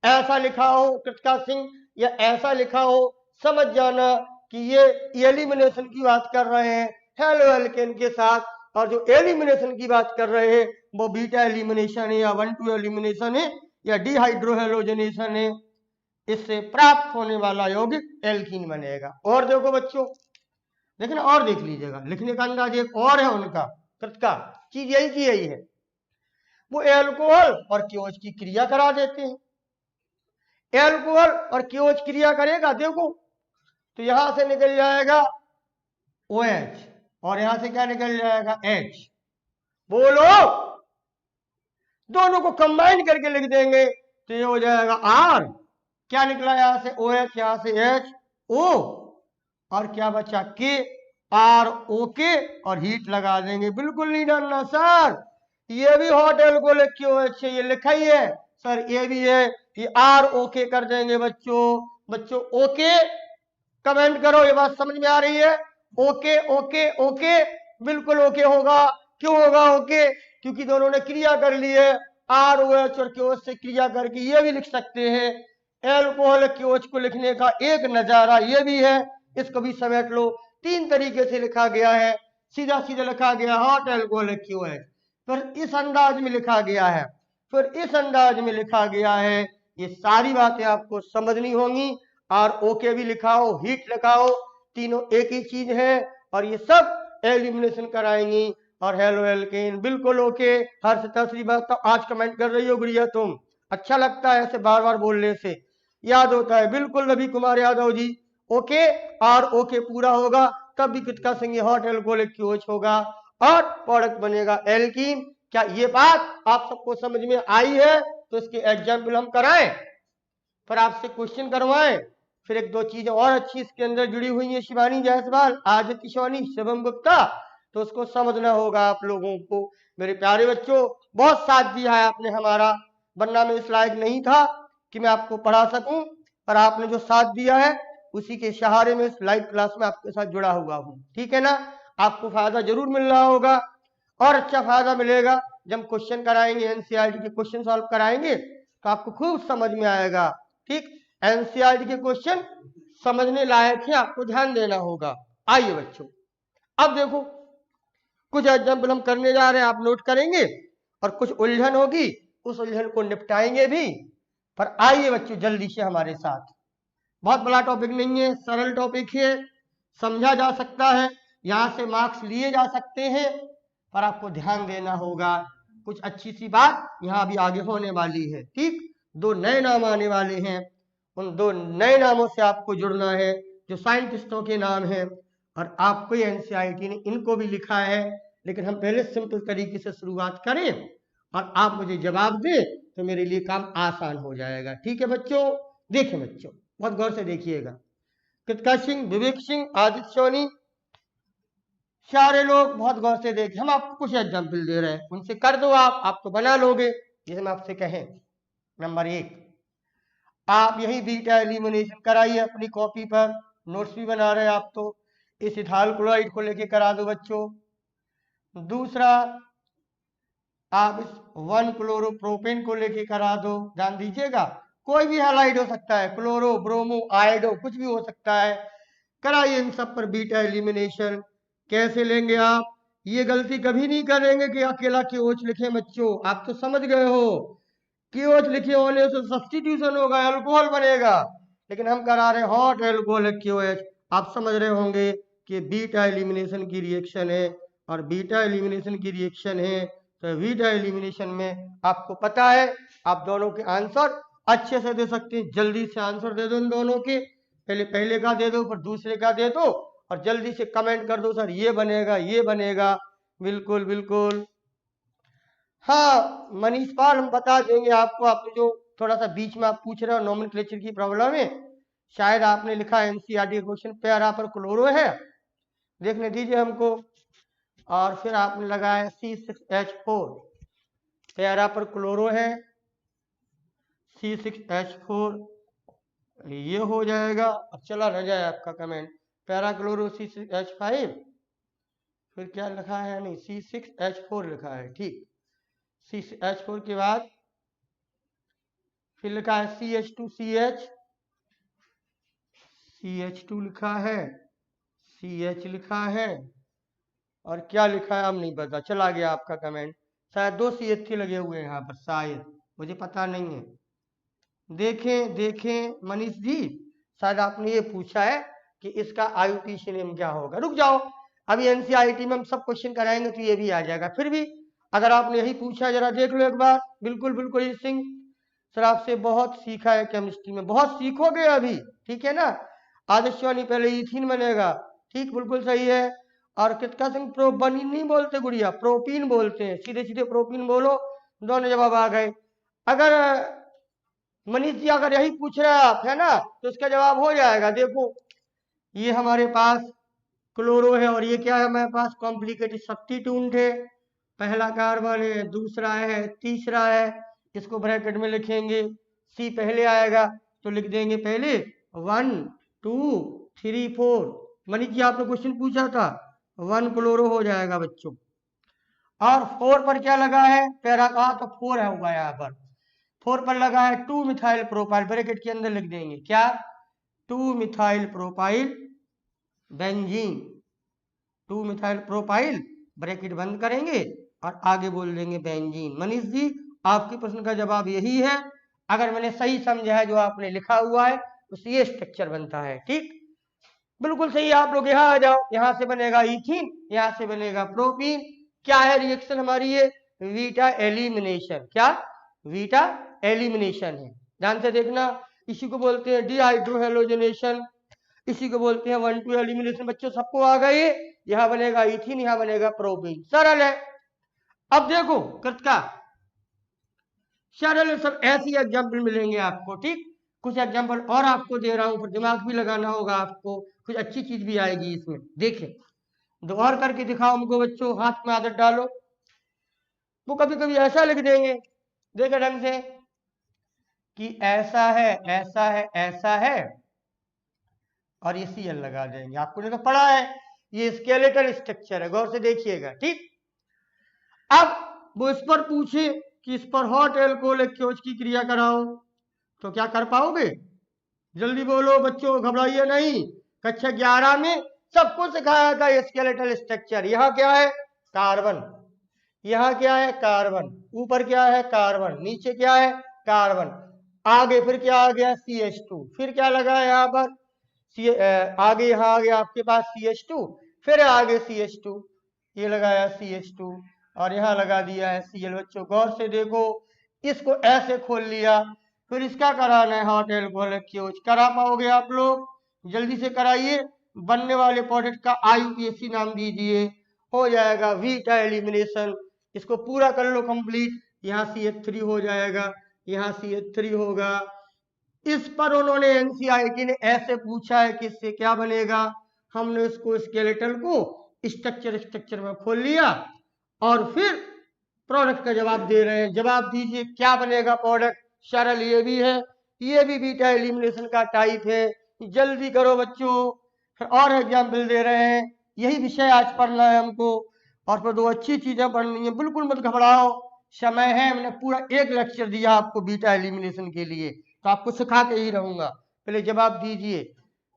ऐसा लिखा हो कृतिका सिंह या ऐसा लिखा हो, समझ जाना कि ये एलिमिनेशन की बात कर रहे हैं हेलो एल्केन के साथ, और जो एलिमिनेशन की बात कर रहे हैं वो बीटा एलिमिनेशन है या 1,2 एलिमिनेशन है या डिहाइड्रोहेलोजनेशन है। इससे प्राप्त होने वाला यौगिक एल्कीन बनेगा। और देखो बच्चों, लेकिन और देख लीजिएगा, लिखने का अंदाज एक और है उनका। कृतिका चीज यही की यही है, वो एल्कोहल और KOH की क्रिया करा देते हैं। एल्कोहल और KOH क्रिया करेगा, देखो तो यहां से निकल जाएगा OH और यहां से क्या निकल जाएगा H। बोलो, दोनों को कंबाइन करके लिख देंगे तो ये हो जाएगा R। क्या निकला यहां से OH, यहां से HO, और क्या बचा K, ROK, और हीट लगा देंगे। बिल्कुल नहीं डरना सर, ये भी हॉट एल्कोहलिक KOH है, ये लिखा ही है सर, ये भी है। ये ROK कर देंगे बच्चों ओके कमेंट करो, ये बात समझ में आ रही है? ओके ओके ओके, बिल्कुल ओके होगा। क्यों होगा ओके? क्योंकि दोनों ने क्रिया कर ली है। ROH और KOH से क्रिया करके ये भी लिख सकते हैं। एल्कोहलिक KOH को लिखने का एक नजारा ये भी है, इसको भी समेट लो। 3 तरीके से लिखा गया है। सीधा सीधा लिखा गया हॉट एल्कोहलिक KOH, फिर इस अंदाज में लिखा गया है, फिर इस अंदाज में लिखा गया है। ये सारी बातें आपको समझनी होंगी। ROK भी लिखाओ, हीट लिखाओ, तीनों एक ही चीज है और ये सब एलिमिनेशन कराएंगी। और हेलो एल्केन बिल्कुल ओके। हर तीसरी बात तो आज कमेंट कर रही हो गुड़िया तुम, अच्छा लगता है ऐसे बार बार बोलने से, याद होता है। बिल्कुल रवि कुमार यादव जी ओके, ROK पूरा होगा तब भी Kritika Singh hot alcoholic KOH होगा और प्रोडक्ट बनेगा एल्कीन। क्या ये बात आप सबको समझ में आई है? तो इसके एग्जाम्पल हम कराएं, फिर आपसे क्वेश्चन करवाएं। फिर एक दो चीजें और अच्छी इसके अंदर जुड़ी हुई है, शिवानी जायसवाल, आदित्य सोनी, शिवम गुप्ता, तो उसको समझना होगा आप लोगों को। मेरे प्यारे बच्चों, बहुत साथ दिया है आपने हमारा, वरना मैं इस लायक नहीं था कि मैं आपको पढ़ा सकूं, पर आपने जो साथ दिया है उसी के सहारे में इस लाइव क्लास में आपके साथ जुड़ा हुआ हूं, ठीक है ना? आपको फायदा जरूर मिल रहा होगा और अच्छा फायदा मिलेगा जब क्वेश्चन कराएंगे, NCERT के क्वेश्चन सॉल्व कराएंगे तो आपको खूब समझ में आएगा, ठीक? NCERT के क्वेश्चन समझने लायक है, आपको ध्यान देना होगा। आइए बच्चों, अब देखो कुछ एग्जाम्पल हम करने जा रहे हैं, आप नोट करेंगे और कुछ उलझन होगी, उस उलझन को निपटाएंगे भी। पर आइए बच्चों जल्दी से हमारे साथ, बहुत बड़ा टॉपिक नहीं है, सरल टॉपिक है, समझा जा सकता है, यहां से मार्क्स लिए जा सकते हैं, पर आपको ध्यान देना होगा। कुछ अच्छी सी बात यहाँ भी आगे होने वाली है, ठीक? दो नए नाम आने वाले हैं, उन दो नए नामों से आपको जुड़ना है जो साइंटिस्टों के नाम हैं, और आपको एनसीईआरटी ने इनको भी लिखा है, लेकिन हम पहले सिंपल तरीके से शुरुआत करें और आप मुझे जवाब दें तो मेरे लिए काम आसान हो जाएगा। ठीक है बच्चों, देखें बच्चों बहुत गौर से देखिएगा। कृतिका सिंह, विवेक सिंह, आदित्य सोनी, सारे लोग बहुत गौर से देखें। हम आपको कुछ एग्जाम्पल दे रहे हैं, उनसे कर दो, आप तो बना लोगे। ये हम आपसे कहें, नंबर 1 आप यही बीटा एलिमिनेशन कराइए अपनी कॉपी पर, नोट्स भी बना रहे हैं आप तो इस इथाइल क्लोराइड को लेके करा दो बच्चों। दूसरा आप इस 1 क्लोरोप्रोपेन को लेके करा दो, ध्यान दीजिएगा कोई भी हैलाइड हो सकता है, क्लोरो, ब्रोमो, आयोडो, कुछ भी हो सकता है। कराइए इन सब पर बीटा एलिमिनेशन। कैसे लेंगे आप? ये गलती कभी नहीं करेंगे कि अकेला KOH लिखे बच्चों, आप तो समझ गए हो KOH लिखे होने से सब्स्टिट्यूशन होगा, अल्कोहल बनेगा, लेकिन हम करा रहे हॉट अल्कोहल KOH। आप समझ रहे होंगे कि बीटा एलिमिनेशन की रिएक्शन है, और बीटा एलिमिनेशन की रिएक्शन है तो बीटा एलिमिनेशन में आपको पता है आप दोनों के आंसर अच्छे से दे सकते हैं। जल्दी से आंसर दे दो इन दोनों के, पहले का दे दो, फिर दूसरे का दे दो, और जल्दी से कमेंट कर दो सर ये बनेगा, ये बनेगा। बिल्कुल बिल्कुल, हाँ मनीष पाल हम बता देंगे आपको। आप जो थोड़ा सा बीच में आप पूछ रहे हो नोमेनक्लेचर की प्रॉब्लम है, शायद आपने लिखा एनसीईआरटी क्वेश्चन पैरा पर क्लोरो है, देखने दीजिए हमको, और फिर आपने लगाया C6H4, पैरा पर क्लोरो है C6H4, ये हो जाएगा। अब चला रह जाए आपका कमेंट, पैरा क्लोरो C6H5, फिर क्या लिखा है, नहीं C6H4 लिखा है, ठीक। C6H4 के बाद फिर लिखा है CH2CH, CH2 लिखा है, CH लिखा है, और क्या लिखा है अब नहीं पता, चला गया आपका कमेंट। शायद 2 CH3 लगे हुए हैं यहाँ पर, शायद, मुझे पता नहीं है। देखें देखें मनीष जी, शायद आपने ये पूछा है कि इसका IUPAC नेम क्या होगा। रुक जाओ, अभी एनसीईआरटी में हम सब क्वेश्चन कराएंगे तो ये भी आ जाएगा। फिर भी अगर आपने यही पूछा जरा देख लो एक बार। बिल्कुल बिल्कुल सिंह सर, आपसे बहुत सीखा है केमिस्ट्री में, बहुत सीखोगे अभी, ठीक है ना। आदर्शवाणी पहले इथीन बनेगा, ठीक बिल्कुल सही है। और कृतिका सिंह प्रोबनी नहीं बोलते गुड़िया, प्रोपीन बोलते हैं, सीधे सीधे प्रोपीन बोलो, दोनों जवाब आ गए। अगर मनीष जी अगर यही पूछ रहे हैं आप, है ना, तो इसका जवाब हो जाएगा। देखो ये हमारे पास क्लोरो है, और ये क्या है हमारे पास, कॉम्प्लिकेटेड सब्स्टिट्यूएंट है। पहला कार्बन है, दूसरा है, तीसरा है, इसको ब्रैकेट में लिखेंगे। C पहले आएगा तो लिख देंगे पहले 1 2 3 4। मनीष जी आपने क्वेश्चन पूछा था, 1 क्लोरो हो जाएगा बच्चों। और 4 पर क्या लगा है, पैरा कहा तो 4 है होगा यहाँ पर। 4 पर लगा है 2 मिथाइल प्रोपाइल, ब्रैकेट के अंदर लिख देंगे क्या, 2 methyl propyl benzene, 2 methyl propyl, bracket बंद करेंगे और आगे बोल देंगे बेंजीन। मनीष जी आपके प्रश्न का जवाब यही है, अगर मैंने सही समझा है जो आपने लिखा हुआ है तो ये स्ट्रक्चर बनता है, ठीक बिल्कुल सही। आप लोग यहाँ आ जाओ, यहाँ से बनेगा इथीन, यहाँ से बनेगा प्रोपीन। क्या है रिएक्शन हमारी, ये बीटा एलिमिनेशन, क्या बीटा एलिमिनेशन है, ध्यान से देखना। इसी को बोलते हैं डिहाइड्रोहेलोजनेशन, इसी को बोलते हैं 1,2 एलिमिनेशन। बच्चों सबको आ गए, यहाँ बनेगा इथीन, यहाँ बनेगा प्रोपीन, सरल है। अब देखो कृतिका, सरल सब ऐसी एग्जाम्पल मिलेंगे आपको, ठीक। कुछ एग्जाम्पल और आपको दे रहा हूं, फिर दिमाग भी लगाना होगा आपको, कुछ अच्छी चीज भी आएगी इसमें। देखें, दो और करके दिखाओ हमको बच्चों, हाथ में आदत डालो। वो कभी कभी ऐसा लिख देंगे, देखे ढंग से, कि ऐसा है, ऐसा है, ऐसा है, और ये Cl लगा देंगे। आपको ने तो पढ़ा है, ये स्केलेटल स्ट्रक्चर है, गौर से देखिएगा, ठीक। अब वो इस पर पूछे कि इस पर हॉट एल्कोहल KOH की क्रिया कराओ, तो क्या कर पाओगे? जल्दी बोलो बच्चों, घबराइए नहीं। कक्षा 11 में सबको सिखाया था स्केलेटल स्ट्रक्चर। यहाँ क्या है, कार्बन, यहाँ क्या है, कार्बन, ऊपर क्या है, कार्बन, नीचे क्या है, कार्बन, आगे फिर क्या आ गया, CH2, फिर क्या लगा है यहाँ पर, आगे यहाँ आ गया आपके पास CH2, फिर आगे CH2, ये लगाया CH2, और यहाँ लगा दिया है Cl। बच्चों गौर से देखो, इसको ऐसे खोल लिया फिर इसका कराना है हॉट एल्कोहल एक्यूज। करा पाओगे आप लोग? जल्दी से कराइए। बनने वाले प्रोडक्ट का IUPAC नाम दीजिए, हो जाएगा बीटा एलिमिनेशन। इसको पूरा कर लो कंप्लीट। यहाँ CH3 हो जाएगा, यहाँ CH3 होगा। इस पर उन्होंने NCERT ने ऐसे पूछा है कि इससे क्या बनेगा। हमने इसको स्केलेटल को स्ट्रक्चर में खोल लिया और फिर प्रोडक्ट का जवाब दे रहे हैं। जवाब दीजिए क्या बनेगा प्रोडक्ट। सरल ये भी है, ये भी बीटा एलिमिनेशन का टाइप है। जल्दी करो बच्चों, फिर और एग्जाम्पल दे रहे हैं। यही विषय आज पढ़ना है हमको, और फिर 2 अच्छी चीजें पढ़नी है। बिल्कुल मत घबराओ, समय है। मैंने पूरा 1 लेक्चर दिया आपको बीटा एलिमिनेशन के लिए, तो आपको सिखा के ही रहूंगा। पहले जवाब दीजिए।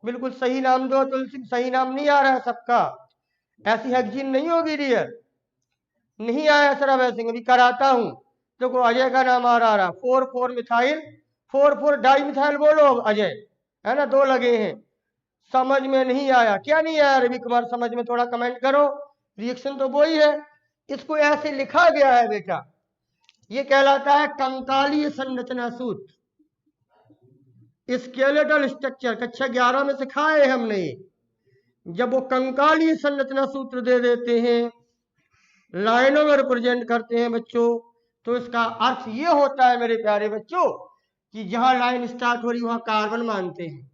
बिल्कुल सही नाम दो तुलसी। सही नाम नहीं आ रहा है सबका, ऐसी हेक्सीन नहीं होगी डियर, नहीं आया सर। वैसे अभी कराता हूं। देखो अजय का नाम आ रहा, 4,4 मिथाइल 4,4 डाई मिथाइल। बोलो अजय, है ना, 2 लगे हैं। समझ में नहीं आया? क्या नहीं आया रवि कुमार समझ में? थोड़ा कमेंट करो। रिएक्शन तो वही है। इसको ऐसे लिखा गया है बेटा, ये कहलाता है कंकालीय संरचना सूत्र, स्केलेटल स्ट्रक्चर। कक्षा 11 में सिखाए हमने। जब वो कंकालीय संरचना सूत्र दे देते हैं, लाइनों में रिप्रेजेंट करते हैं बच्चों, तो इसका अर्थ ये होता है मेरे प्यारे बच्चों कि जहां लाइन स्टार्ट हो रही वहां कार्बन मानते हैं।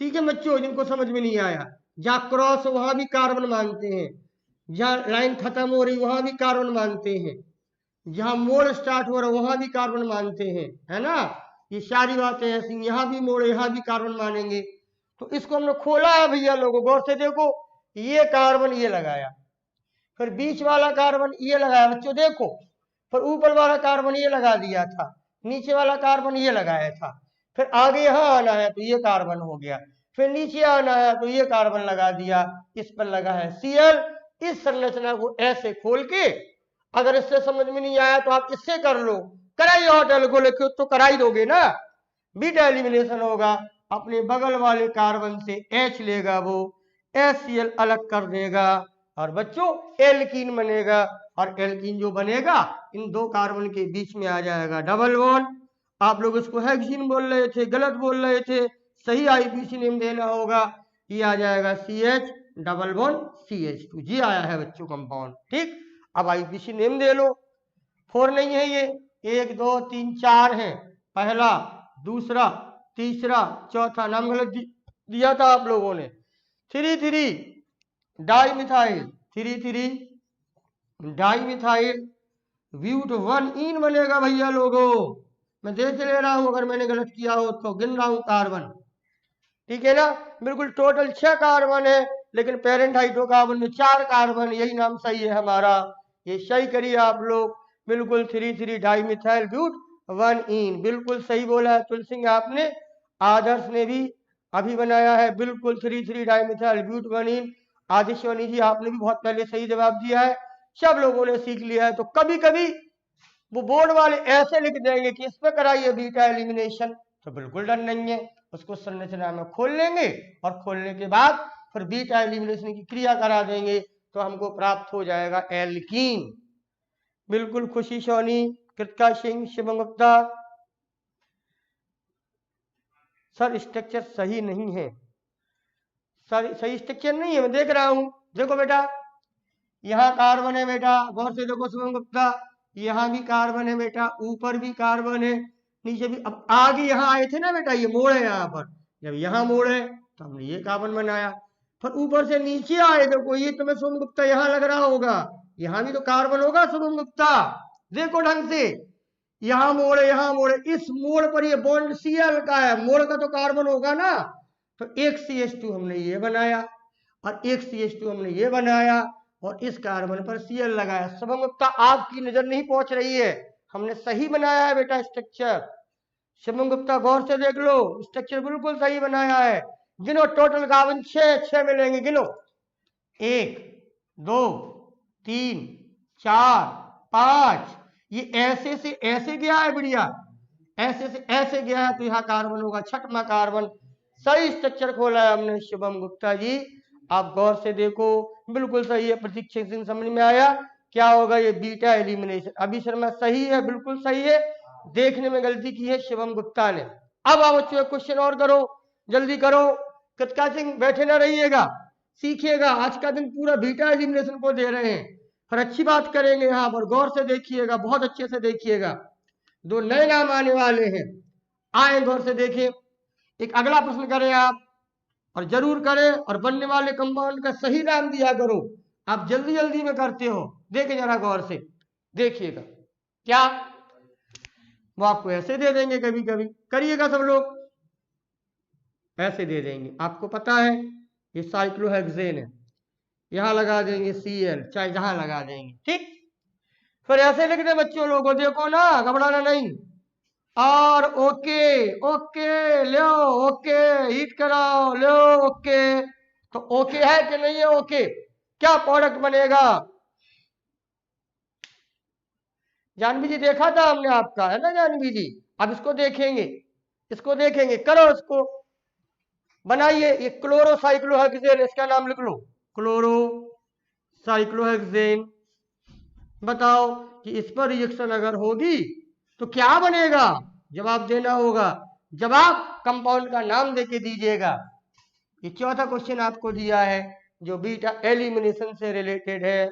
ठीक है बच्चों, जिनको समझ में नहीं आया, जहां क्रॉस वहां भी कार्बन मानते हैं, जहां लाइन खत्म हो रही वहां भी कार्बन मानते हैं, जहां मोड़ स्टार्ट हो रहा वहां भी कार्बन मानते हैं, है ना। ये सारी बातें ऐसी, यहां भी मोड़, यहां भी कार्बन मानेंगे। तो इसको हमने खोला है भैया, लोगों गौर से देखो। ये कार्बन ये लगाया, फिर बीच वाला कार्बन ये लगाया बच्चों देखो, फिर ऊपर वाला कार्बन ये लगा दिया था, नीचे वाला कार्बन ये लगाया था, फिर आगे यहां आना है तो ये कार्बन हो गया, फिर नीचे आना है तो ये कार्बन लगा दिया, इस पर लगा है Cl। इस संरचना को ऐसे खोल के, अगर इससे समझ में नहीं आया तो आप इससे कर लो। कराइए हॉट एल्कोहल एक्यूज तो करा ही दोगे ना। बीटा एलिमिनेशन होगा, अपने बगल वाले कार्बन से H लेगा, वो HCl अलग कर देगा और बच्चों एल्कीन बनेगा। और एल्कीन जो बनेगा इन 2 कार्बन के बीच में आ जाएगा डबल बॉन्ड। आप लोग इसको हेक्सीन बोल रहे थे, गलत बोल रहे थे। सही IUPAC नेम देना होगा। ये आ जाएगा CH डबल बॉन्ड CH2। जी आया है बच्चों कंपाउंड। ठीक, अब IUPAC नेम दे लो। 4 नहीं है ये, 1 2 3 4 है। पहला, दूसरा, तीसरा, चौथा। नाम गलत दिया था आप लोगों ने। 3,3 di methyl, 3,3 di methyl but 1 ene बनेगा भैया लोगों। मैं देख ले रहा हूं, अगर मैंने गलत किया हो तो गिन रहा हूं कार्बन। ठीक है ना, बिल्कुल टोटल 6 कार्बन है, लेकिन पेरेंट हाइड्रोकार्बन में 4 कार्बन। यही नाम सही है हमारा, ये सही करिए आप लोग। बिल्कुल 3,3 डाई मिथाइल ब्यूट 1 इन, बिल्कुल सही बोला है तुलसी सिंह आपने। आदर्श ने भी अभी बनाया है, बिल्कुल 3,3 डाई मिथाइल ब्यूट 1 इन। आदिश्वनी जी आपने भी बहुत पहले सही जवाब दिया है, सब लोगों ने सीख लिया है। तो कभी कभी वो बोर्ड वाले ऐसे लिख देंगे कि इस पे कराइए बीटा एलिमिनेशन, तो बिल्कुल डर नहीं है। उसको संरचना में खोल लेंगे और खोलने के बाद फिर बीटा एलिमिनेशन की क्रिया करा देंगे, तो हमको प्राप्त हो जाएगा एल्कीन। बिल्कुल खुशी सोनी, कृतिका सिंह, शिवम गुप्ता। सर स्ट्रक्चर सही नहीं है, सर सही स्ट्रक्चर नहीं है, मैं देख रहा हूं। देखो बेटा, यहाँ कार्बन है बेटा, गौर से देखो शिवम गुप्ता, यहाँ भी कार्बन है बेटा, ऊपर भी कार्बन है, नीचे भी। अब आगे यहाँ आए थे ना बेटा, ये मोड़ है यहाँ पर, जब यहाँ मोड़ है तो हमने ये कार्बन बनाया। फिर ऊपर से नीचे आए, देखो ये तुम्हें शिवम गुप्ता यहाँ लग रहा होगा, यहाँ भी तो कार्बन होगा शिवम गुप्ता। देखो ढंग से, यहाँ मोड़ है, यहाँ मोड़ है, इस मोड़ पर ये बॉन्ड Cl का है, मोड़ का तो कार्बन होगा ना। तो एक CH2 हमने ये बनाया और एक CH2 हमने ये बनाया और इस कार्बन पर Cl लगाया। शुभम गुप्ता आपकी नजर नहीं पहुंच रही है, हमने सही बनाया है बेटा स्ट्रक्चर। शुभम गुप्ता गौर से देख लो, स्ट्रक्चर बिल्कुल सही बनाया है। गिनो टोटल कार्बन 6 मिलेंगे, गिनो 1 2 3 4 5। ये ऐसे से ऐसे गया है बढ़िया, ऐसे से ऐसे गया है तो यहाँ कार्बन होगा, 6वां कार्बन। सही स्ट्रक्चर खोला है हमने शुभम गुप्ता जी, आप गौर से देखो, बिल्कुल सही है। प्रतीक्षण सिंह समझ में आया क्या होगा? ये बीटा एलिमिनेशन। अभी शर्मा सही है, बिल्कुल सही है। देखने में गलती की है शिवम गुप्ता ने। अब आओ बच्चों एक क्वेश्चन और करो, जल्दी करो। कृतिका सिंह बैठे ना रहिएगा, सीखिएगा। आज का दिन पूरा बीटा एलिमिनेशन को दे रहे हैं, पर अच्छी बात करेंगे यहाँ पर, गौर से देखिएगा, बहुत अच्छे से देखिएगा। दो नए नाम आने वाले हैं, आए गौर से देखें। एक अगला प्रश्न करें आप, और जरूर करें, और बनने वाले कंपाउंड का सही नाम दिया करो। आप जल्दी जल्दी में करते हो, देखें जरा गौर से देखिएगा। क्या वो आपको ऐसे दे देंगे, कभी कभी करिएगा सब लोग, ऐसे दे देंगे। आपको पता है ये साइक्लोहेक्सेन है, यहां लगा देंगे Cl, चाहे जहां लगा देंगे, ठीक। फिर ऐसे लिख दे बच्चों लोगों, देखो ना, घबराना नहीं। और ओके ओके लो, ओके हीट कराओ लो, ओके। तो ओके है कि नहीं है? ओके, क्या प्रोडक्ट बनेगा? जानवी जी देखा था हमने आपका, है ना जानवी जी? अब इसको देखेंगे, इसको देखेंगे, करो इसको, बनाइए। ये क्लोरोसाइक्लोहेक्सेन, इसका नाम लिख लो, क्लोरोसाइक्लोहेक्सेन। बताओ कि इस पर रिएक्शन अगर होगी तो क्या बनेगा? जवाब देना होगा, जवाब कंपाउंड का नाम देके दीजिएगा। ये चौथा क्वेश्चन आपको दिया है जो बीटा एलिमिनेशन से रिलेटेड है।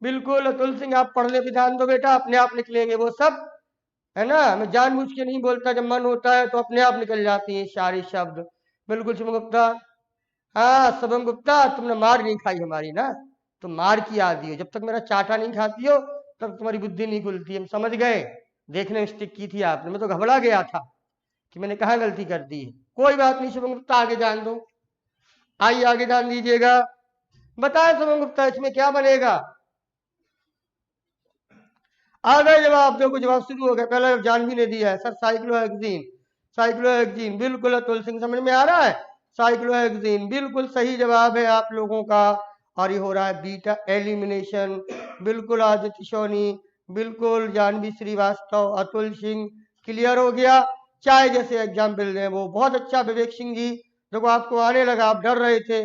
बिल्कुल अतुल सिंह, आप पढ़ने पे ध्यान दो बेटा, अपने आप निकलेंगे वो सब, है ना। मैं जानबूझ के नहीं बोलता, जब मन होता है तो अपने आप निकल जाती है सारी शब्द। बिल्कुल शुभम गुप्ता, हाँ शुभम गुप्ता, तुमने मार नहीं खाई हमारी ना, तुम मार की आदि हो। जब तक मेरा चाटा नहीं खाती हो तब तुम्हारी बुद्धि नहीं खुलती। हम समझ गए, देखने में स्टिक की थी आपने, मैं तो घबरा गया था कि मैंने कहा गलती कर दी है। कोई बात नहीं शुभम गुप्ता, आगे जान दो, आइए आगे जान दीजिएगा। बताए शुभम गुप्ता इसमें क्या बनेगा? आ गए जवाब, देखो जवाब शुरू हो गया। पहले जानवी ने दिया है सर साइक्लोहेक्सीन, साइक्लोहेक्सीन, बिल्कुल अतुल सिंह, समझ में आ रहा है? साइक्लोहेक्सीन बिल्कुल सही जवाब है आप लोगों का। और ये हो रहा है बीटा एलिमिनेशन, बिल्कुल आदित्य सोनी, बिल्कुल जानवी श्रीवास्तव, अतुल सिंह, क्लियर हो गया। चाहे जैसे एग्जाम्पल दें वो, बहुत अच्छा। विवेक सिंह जी देखो आपको आने लगा, आप डर रहे थे।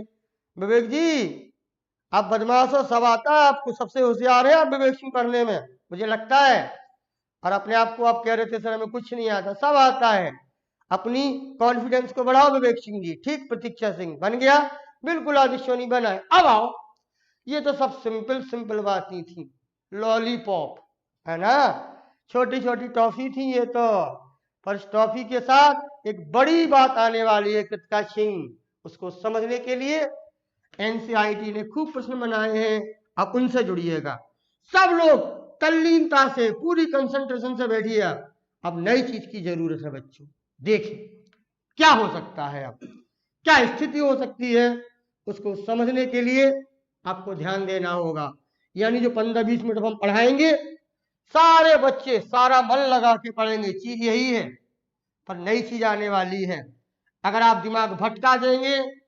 विवेक जी आप बदमाश हो, सब आता है आपको, सबसे होशियार है आप विवेक सिंह पढ़ने में, मुझे लगता है। और अपने आप को आप कह रहे थे सर हमें कुछ नहीं आता, सब आता है। अपनी कॉन्फिडेंस को बढ़ाओ विवेक सिंह जी, ठीक। प्रतीक्षा सिंह बन गया, बिल्कुल आदिश्योनी बना है। अब आओ, ये तो सब सिंपल सिंपल बातें थी। लॉलीपॉप, है ना, छोटी छोटी टॉफी थी ये तो, पर इस टॉफी के साथ एक बड़ी बात आने वाली है कृतिका सिंह, उसको समझने के लिए एनसीईआरटी ने खूब प्रश्न बनाए हैं, आप उनसे जुड़िएगा। सब लोग तल्लीनता से, पूरी कंसंट्रेशन से बैठिए। अब नई चीज की जरूरत है बच्चों, देखिए क्या हो सकता है, अब क्या स्थिति हो सकती है, उसको समझने के लिए आपको ध्यान देना होगा। यानी जो 15-20 मिनट हम पढ़ाएंगे, सारे बच्चे सारा मन लगा के पढ़ेंगे, चीज यही है। पर नई चीज आने वाली है, अगर आप दिमाग भटका देंगे,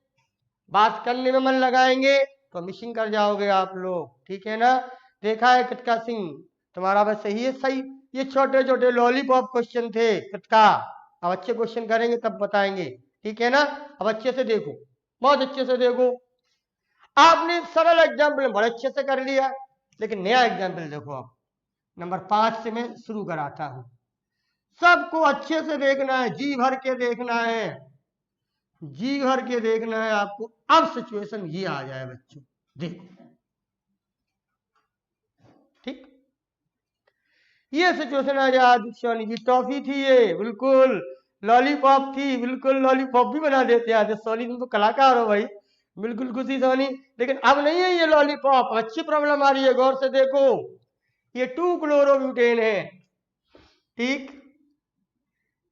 बात करने में मन लगाएंगे तो मिसिंग कर जाओगे आप लोग, ठीक है ना। देखा है कृतिका सिंह, तुम्हारा बस सही है, सही। ये छोटे छोटे लॉलीपॉप क्वेश्चन थे कृतिका, अब अच्छे क्वेश्चन करेंगे तब बताएंगे, ठीक है ना। अब अच्छे से देखो, बहुत अच्छे से देखो। आपने सरल एग्जाम्पल बड़े अच्छे से कर लिया, लेकिन नया एग्जाम्पल देखो। अब नंबर 5 से मैं शुरू कराता हूं, सबको अच्छे से देखना है, जी भर के देखना है, जी भर के देखना है आपको। अब सिचुएशन ये आ जाए बच्चों, देखो, ठीक। ये सिचुएशन आ जाए, सोनी जी टॉफी थी ये, बिल्कुल लॉलीपॉप थी, बिल्कुल लॉलीपॉप भी बना देते हैं सोनी, तुम तो कलाकार हो भाई, बिल्कुल खुशी सोनी। लेकिन अब नहीं है ये लॉलीपॉप, अच्छी प्रॉब्लम आ रही है, गौर से देखो। ये 2 क्लोरोब्यूटेन है, ठीक,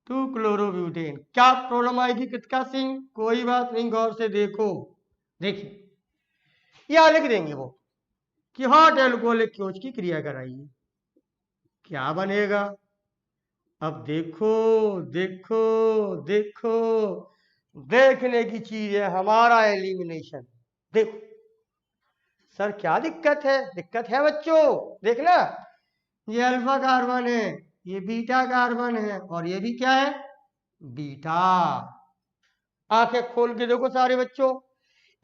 2 क्लोरोब्यूटेन। क्या प्रॉब्लम आई थी कृतिका सिंह? कोई बात नहीं, गौर से देखो। देखिए यहां लिख देंगे वो कि हॉट एल्कोहलिक कोच की क्रिया कराइए, क्या बनेगा? अब देखो देखो देखो, देखने की चीज है हमारा एलिमिनेशन। देखो सर क्या दिक्कत है? दिक्कत है बच्चों, देखना, ये अल्फा कार्बन है, ये बीटा कार्बन है, और ये भी क्या है? बीटा। आंखें खोल के देखो सारे बच्चों,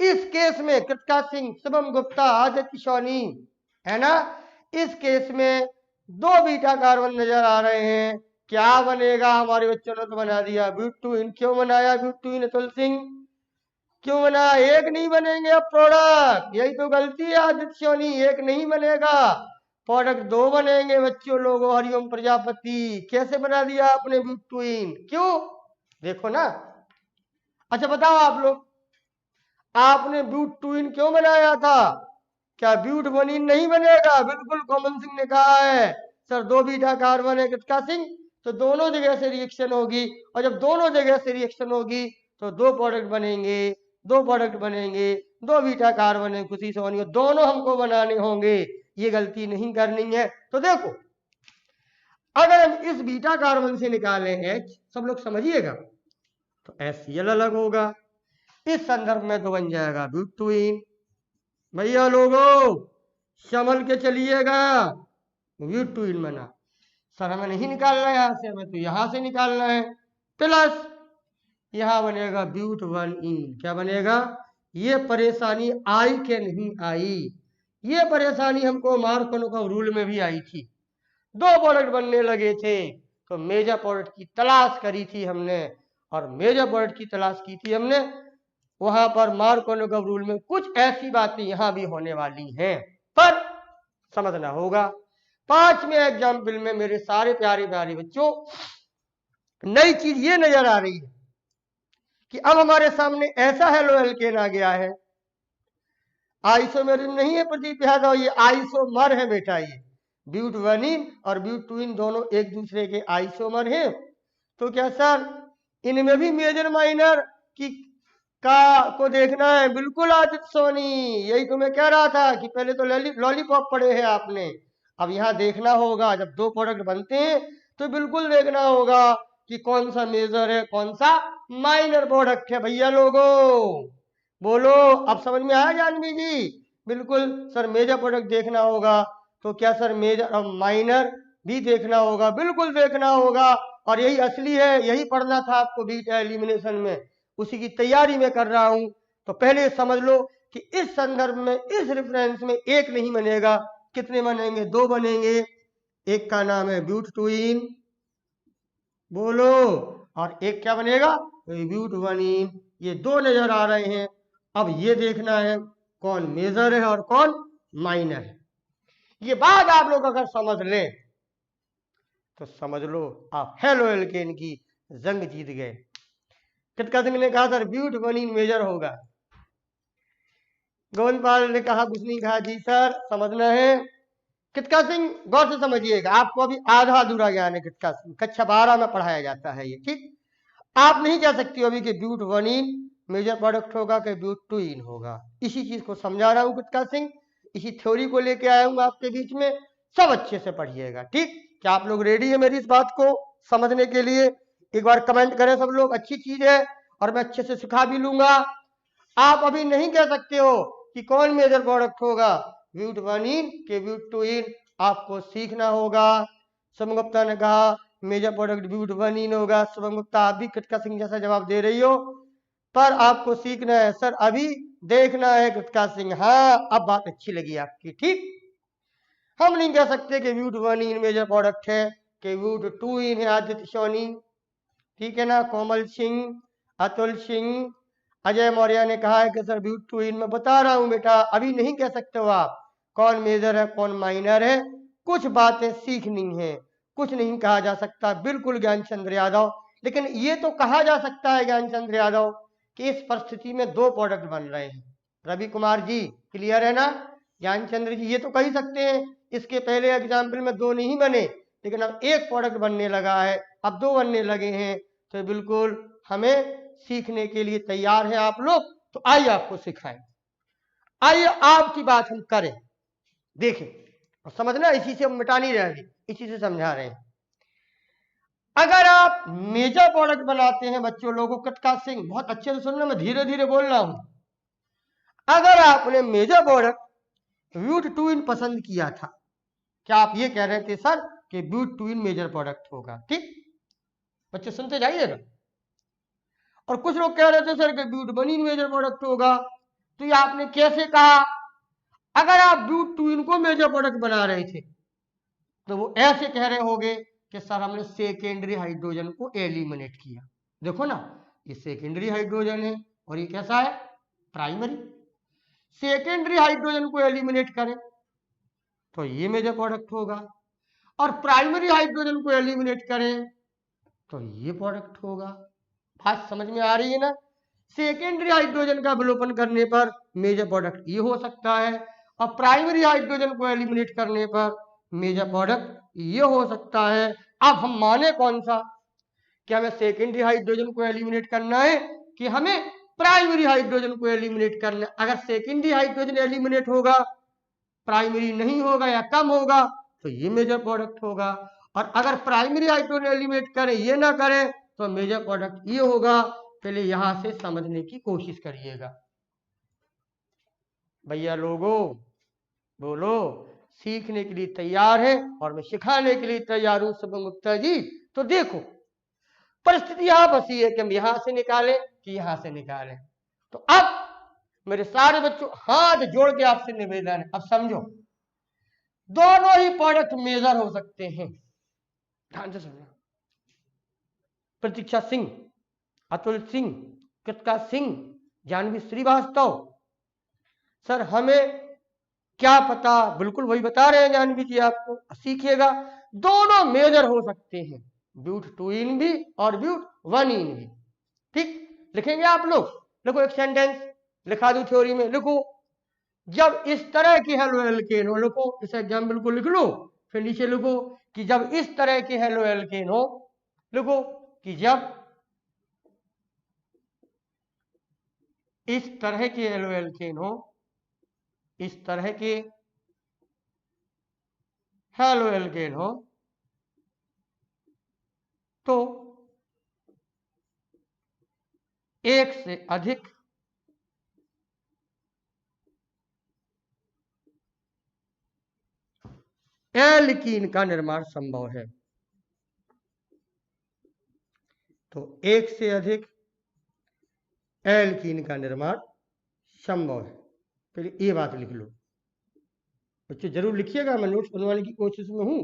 इस केस में कृतिका सिंह, शुभम गुप्ता, आदित्य सोनी, है ना, इस केस में दो बीटा कार्बन नजर आ रहे हैं, क्या बनेगा? हमारे बच्चों ने तो बना दिया ब्यूटूइन। क्यों बनाया ब्यूटूइन अतुल सिंह? क्यों बना? एक नहीं बनेंगे अब प्रोडक्ट, यही तो गलती है आदित्य सोनी, एक नहीं बनेगा, प्रोडक्ट दो बनेंगे बच्चों लोगों। हरिओम प्रजापति कैसे बना दिया आपने ब्यूटूइन? क्यों? देखो ना। अच्छा बताओ आप लोग, आपने ब्यूटूइन क्यों बनाया था? क्या ब्यूटवनीन नहीं बनेगा? बिल्कुल कॉमन सिंह ने कहा है सर दो बीटा कार्बन है कृतका सिंह, तो दोनों जगह से रिएक्शन होगी, और जब दोनों जगह से रिएक्शन होगी तो दो प्रोडक्ट बनेंगे, दो प्रोडक्ट बनेंगे, दो बीटा कार्बन है खुशी सोनी, दोनों हमको बनाने होंगे, ये गलती नहीं करनी है। तो देखो, अगर हम इस बीटा कार्बन से निकालें H, सब लोग समझिएगा, तो HCl अलग होगा, इस संदर्भ में तो बन जाएगा ब्यूटूइन। भैया लोगों संभल के चलिएगा, ब्यूटूइन बना। सर हमें नहीं निकालना है यहां से, हमें तो यहां से निकालना है, प्लस यहां बनेगा ब्यूट वन इन। क्या बनेगा? ये परेशानी आई के नहीं आई, ये परेशानी हमको मार्कोव रूल में भी आई थी। दो प्रोडक्ट बनने लगे थे तो मेजर प्रोडक्ट की तलाश करी थी हमने, और मेजर प्रोडक्ट की तलाश की थी हमने, वहां पर मार्कोव रूल में कुछ ऐसी बातें यहां भी होने वाली हैं, पर समझना होगा। 5वें एग्जाम्पल में मेरे सारे प्यारे प्यारे बच्चों, नई चीज ये नजर आ रही है कि अब हमारे सामने ऐसा हेलो एल्केन आ गया है, आइसोमेरिन नहीं है प्रदीप यादव, ये आइसोमर है बेटा। ये ब्यूटवनीन और ब्यूटूइन दोनों एक दूसरे के आइसोमर हैं। तो क्या सर इनमें भी मेजर माइनर की को देखना है? बिल्कुल आदित्य सोनी, यही तो मैं कह रहा था कि पहले तो लॉलीपॉप पढ़े हैं आपने, अब यहाँ देखना होगा। जब दो प्रोडक्ट बनते हैं तो बिल्कुल देखना होगा कि कौन सा मेजर है कौन सा माइनर प्रोडक्ट है। भैया लोगों बोलो, अब समझ में आया जानवी जी? बिल्कुल सर, मेजर प्रोडक्ट देखना होगा, तो क्या सर मेजर और माइनर भी देखना होगा? बिल्कुल देखना होगा, और यही असली है, यही पढ़ना था आपको बीटा एलिमिनेशन में, उसी की तैयारी में कर रहा हूं। तो पहले समझ लो कि इस संदर्भ में, इस रेफरेंस में एक नहीं बनेगा, कितने बनेंगे? दो बनेंगे। एक का नाम है ब्यूटूइन, बोलो, और एक क्या बनेगा? ब्यूटवनीन। ये दो नजर आ रहे हैं। अब ये देखना है कौन मेजर है और कौन माइनर है। ये बात आप लोग अगर समझ लें तो समझ लो आप हेलो एल्केन की जंग जीत गए। कृतका सिंह ने कहा सर ब्यूटवनीन मेजर होगा, गोविंदपाल ने कहा कुछ नहीं कहा। जी सर समझना है। कृतका सिंह गौर से समझिएगा, आपको अभी आधा अधूरा ज्ञान है। कृतका सिंह कक्षा 12 में पढ़ाया जाता है ये, ठीक? आप नहीं कह सकते अभी कि ब्यूटवनीन मेजर प्रोडक्ट होगा कि ब्यूटूइन होगा। इसी चीज को समझा रहा हूं कृतका सिंह, इसी थ्योरी को लेके आया हूं आपके बीच में, सब अच्छे से पढ़िएगा, ठीक? क्या आप लोग रेडी है मेरी इस बात को समझने के लिए? एक बार कमेंट करें सब लोग, अच्छी चीज है और मैं अच्छे से सिखा भी लूंगा। आप अभी नहीं कह सकते हो कि कौन मेजर प्रोडक्ट होगा, ब्यूटवनीन के ब्यूटूइन, आपको सीखना होगा। शुभम गुप्ता ने कहा मेजर प्रोडक्ट ब्यूटवनीन होगा। शुभम गुप्ता आप भी कृतका सिंह जैसा जवाब दे रही हो, पर आपको सीखना है सर, अभी देखना है कृतका सिंह। हाँ अब बात अच्छी लगी आपकी, ठीक? हम नहीं कह सकते कि ब्यूटवनीन मेजर प्रोडक्ट है कि ब्यूटूइन है आदित्य सोनी, ठीक है ना? कोमल सिंह, अतुल सिंह, अजय मौर्य ने कहा है कि सर ब्यूटूइन, मैं बता रहा हूं बेटा, अभी नहीं कह सकते हो आप कौन मेजर है कौन माइनर है। कुछ बातें सीखनी है, कुछ नहीं कहा जा सकता, बिल्कुल ज्ञानचंद्र यादव। लेकिन ये तो कहा जा सकता है ज्ञानचंद्र यादव कि इस परिस्थिति में दो प्रोडक्ट बन रहे हैं। रवि कुमार जी क्लियर है ना? ज्ञानचंद्र जी ये तो कह ही सकते हैं इसके पहले एग्जाम्पल में दो नहीं बने, लेकिन अब एक प्रोडक्ट बनने लगा है, अब दो बनने लगे हैं, तो बिल्कुल हमें सीखने के लिए तैयार है आप लोग। तो आइए आपको सिखाएं, आइए आपकी बात हम करें, देखें और समझना, इसी से हम मिटा नहीं रहे, इसी से समझा रहे हैं। अगर आप मेजर प्रोडक्ट बनाते हैं बच्चों लोगों, कृतका सिंह बहुत अच्छे से सुनना, मैं धीरे धीरे बोल रहा हूं। अगर आपने मेजर प्रोडक्ट ब्यूटूइन पसंद किया था, क्या आप ये कह रहे थे सर कि ब्यूटूइन मेजर प्रोडक्ट होगा? ठीक बच्चे सुनते जाइएगा। और कुछ लोग कह रहे थे सर कि ब्यूटवनीन मेजर प्रोडक्ट होगा, तो ये आपने कैसे कहा? अगर आप ब्यूटूइन को मेजर प्रोडक्ट बना रहे थे तो वो ऐसे कह रहे होंगे कि सर हमने सेकेंडरी हाइड्रोजन को एलिमिनेट किया। देखो ना, ये सेकेंडरी हाइड्रोजन है और ये कैसा है, प्राइमरी। सेकेंडरी हाइड्रोजन को एलिमिनेट करें तो ये मेजर प्रोडक्ट होगा, और प्राइमरी हाइड्रोजन को एलिमिनेट करें तो ये प्रोडक्ट होगा। बात समझ में आ रही है ना? सेकेंडरी हाइड्रोजन का अवलोकन करने पर मेजर प्रोडक्ट ये हो सकता है, और प्राइमरी हाइड्रोजन को एलिमिनेट करने पर मेजर प्रोडक्ट ये हो सकता है। अब हम माने कौन सा, क्या हमें सेकेंडरी हाइड्रोजन को एलिमिनेट करना है कि हमें प्राइमरी हाइड्रोजन को एलिमिनेट करना है? अगर सेकेंडरी हाइड्रोजन एलिमिनेट होगा, प्राइमरी नहीं होगा या कम होगा, तो ये मेजर प्रोडक्ट होगा। और अगर प्राइमरी हाइड्रोजन एलिमिनेट करें, ये ना करें, तो मेजर प्रोडक्ट ये होगा। पहले यहां से समझने की कोशिश करिएगा। भैया लोगों बोलो, सीखने के लिए तैयार है और मैं सिखाने के लिए तैयार हूं शुभम गुप्ता जी। तो देखो, परिस्थिति यहां फंसी है कि हम यहां से निकालें कि यहां से निकालें। तो अब मेरे सारे बच्चों हाथ जोड़ के आपसे निवेदन है, अब समझो, दोनों ही प्रोडक्ट मेजर हो सकते हैं। ध्यान से सुनना। प्रतीक्षा सिंह, अतुल सिंह, कृतिका सिंह, जानवी श्रीवास्तव, सर हमें क्या पता, बिल्कुल वही बता रहे हैं जानवी जी आपको, सीखिएगा। दोनों मेजर हो सकते हैं, ब्यूट 2 इन भी और ब्यूट 1 इन भी। ठीक, लिखेंगे आप लोग? लिखो, एक सेंटेंस लिखा दू थ्योरी में, लिखो, जब इस तरह की हेलो एल्केन हो, लिखो, इस एग्जाम्पल को लिख लो, फिर नीचे लिखो कि जब इस तरह की हेलो एल्केन हो, लिखो कि जब इस तरह की हेलो एल्केन हो, इस तरह के हेलो एल्केन हो, तो एक से अधिक एल्कीन का निर्माण संभव है। तो एक से अधिक एल्कीन का निर्माण संभव है। पहले ये बात लिख लो बच्चों, जरूर लिखिएगा, मैं नोट्स बनवाने की कोशिश में हूं,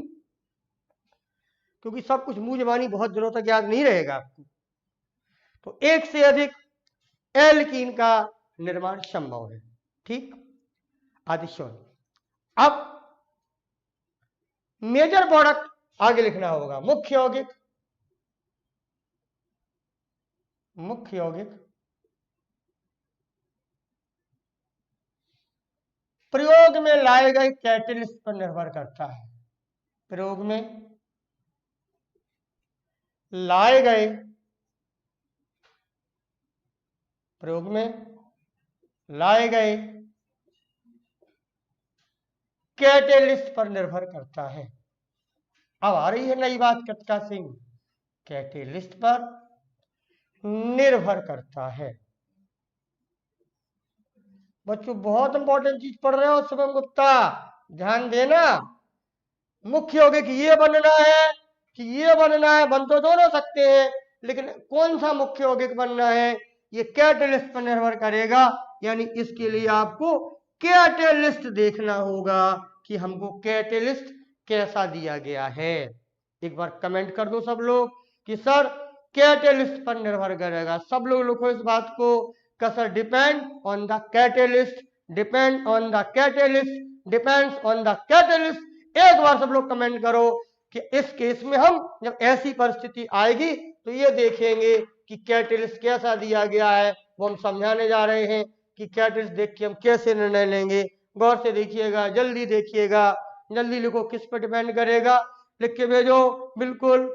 क्योंकि सब कुछ मुंह जबानी बहुत दिनों तक याद नहीं रहेगा आपको। तो एक से अधिक एल्कीन का निर्माण संभव है। ठीक, आदिश्वर। अब मेजर प्रोडक्ट आगे लिखना होगा, मुख्य यौगिक, मुख्य यौगिक प्रयोग में लाए गए कैटेलिस्ट पर निर्भर करता है। प्रयोग में लाए गए, प्रयोग में लाए गए कैटेलिस्ट पर निर्भर करता है। अब आ रही है नई बात कृतिका सिंह, कैटेलिस्ट पर निर्भर करता है। बच्चों बहुत इंपॉर्टेंट चीज पढ़ रहे हो शुभम गुप्ता, ध्यान देना। मुख्य यौगिक ये बनना है कि ये बनना है, बन तो दोनों सकते हैं, लेकिन कौन सा मुख्य यौगिक बनना है ये कैटेलिस्ट पर निर्भर करेगा। यानी इसके लिए आपको कैटेलिस्ट देखना होगा कि हमको कैटेलिस्ट कैसा दिया गया है। एक बार कमेंट कर दो सब लोग कि सर कैटेलिस्ट पर निर्भर करेगा। सब लोग लिखो इस बात को कि sir depend on the catalyst, depend on the catalyst, depends on the catalyst. एक बार सब लोग कमेंट करो कि इस केस में हम जब ऐसी परिस्थिति आएगी तो ये देखेंगे कि कैटेलिस्ट कैसा दिया गया है, वो हम समझाने जा रहे हैं कि कैटेलिस्ट देख के हम कैसे निर्णय लेंगे। गौर से देखिएगा, जल्दी देखिएगा, जल्दी लिखो किस पर डिपेंड करेगा, लिख के भेजो। बिल्कुल,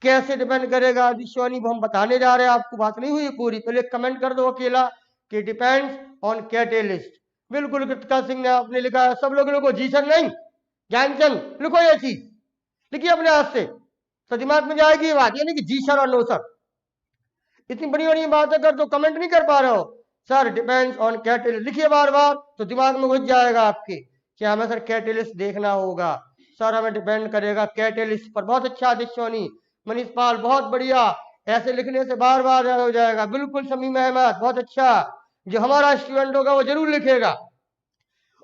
कैसे डिपेंड करेगा आदिश्वानी वो हम बताने जा रहे हैं, आपको बात नहीं हुई पूरी, पहले कमेंट कर दो अकेला कि डिपेंड्स ऑन कैटेलिस्ट। बिल्कुल, कृतिका सिंह ने आपने लिखा है, सब लोग लिखो, जी सर नहीं, ज्ञानचंद लिखो ये चीज, लिखिए अपने हाथ से, तो दिमाग में जाएगी ये बात, यानी कि जी सर और नो सर। इतनी बड़ी बड़ी बातें कर तो कमेंट नहीं कर पा रहे हो, सर डिपेंड्स ऑन कैटेलिस्ट लिखिए बार बार, तो दिमाग में घुस जाएगा आपके कि हमें सर कैटेलिस्ट देखना होगा, सर हमें डिपेंड करेगा कैटेलिस्ट पर। बहुत अच्छा आदिश्वानी, मनीष पाल बहुत बढ़िया, ऐसे लिखने से बार बार हो जाएगा। बिल्कुल शमीम अहमद बहुत अच्छा, जो हमारा स्टूडेंट होगा वो जरूर लिखेगा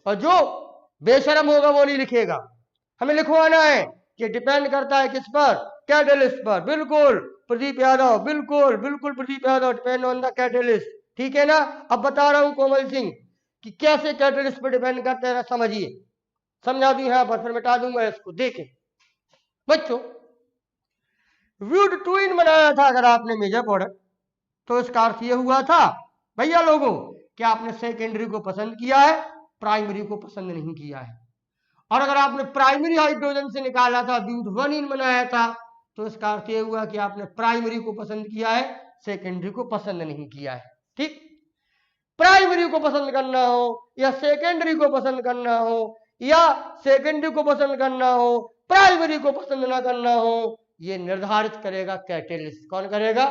और जो बेशरम होगा वो नहीं लिखेगा। हमें लिखवाना है कि डिपेंड करता है किस पर, कैटलिस्ट पर। बिल्कुल प्रदीप यादव, बिल्कुल बिल्कुल Pradeep Yadav, depend on the catalyst. ठीक है ना। अब बता रहा हूं कोमल सिंह कि कैसे कैटलिस्ट पर डिपेंड करते हैं, समझिए। समझा दूं यहां पर, फिर मिटा दूंगा इसको। देखें बच्चों, व्यूड ट्विन बनाया था अगर आपने मेजर प्रोडक्ट, तो इसका अर्थ ये हुआ था भैया लोगों कि आपने सेकेंडरी को पसंद किया है, प्राइमरी को पसंद नहीं किया है। और अगर आपने प्राइमरी हाइड्रोजन से निकाला था, ब्यूट वन इन बनाया था, तो इसका अर्थ ये हुआ कि आपने प्राइमरी को पसंद किया है, सेकेंडरी को पसंद नहीं किया है। ठीक, प्राइमरी को पसंद करना हो या सेकेंडरी को पसंद करना हो, या सेकेंडरी को पसंद करना हो, प्राइमरी को पसंद ना करना हो, ये निर्धारित करेगा कैटलिस्ट। कौन करेगा?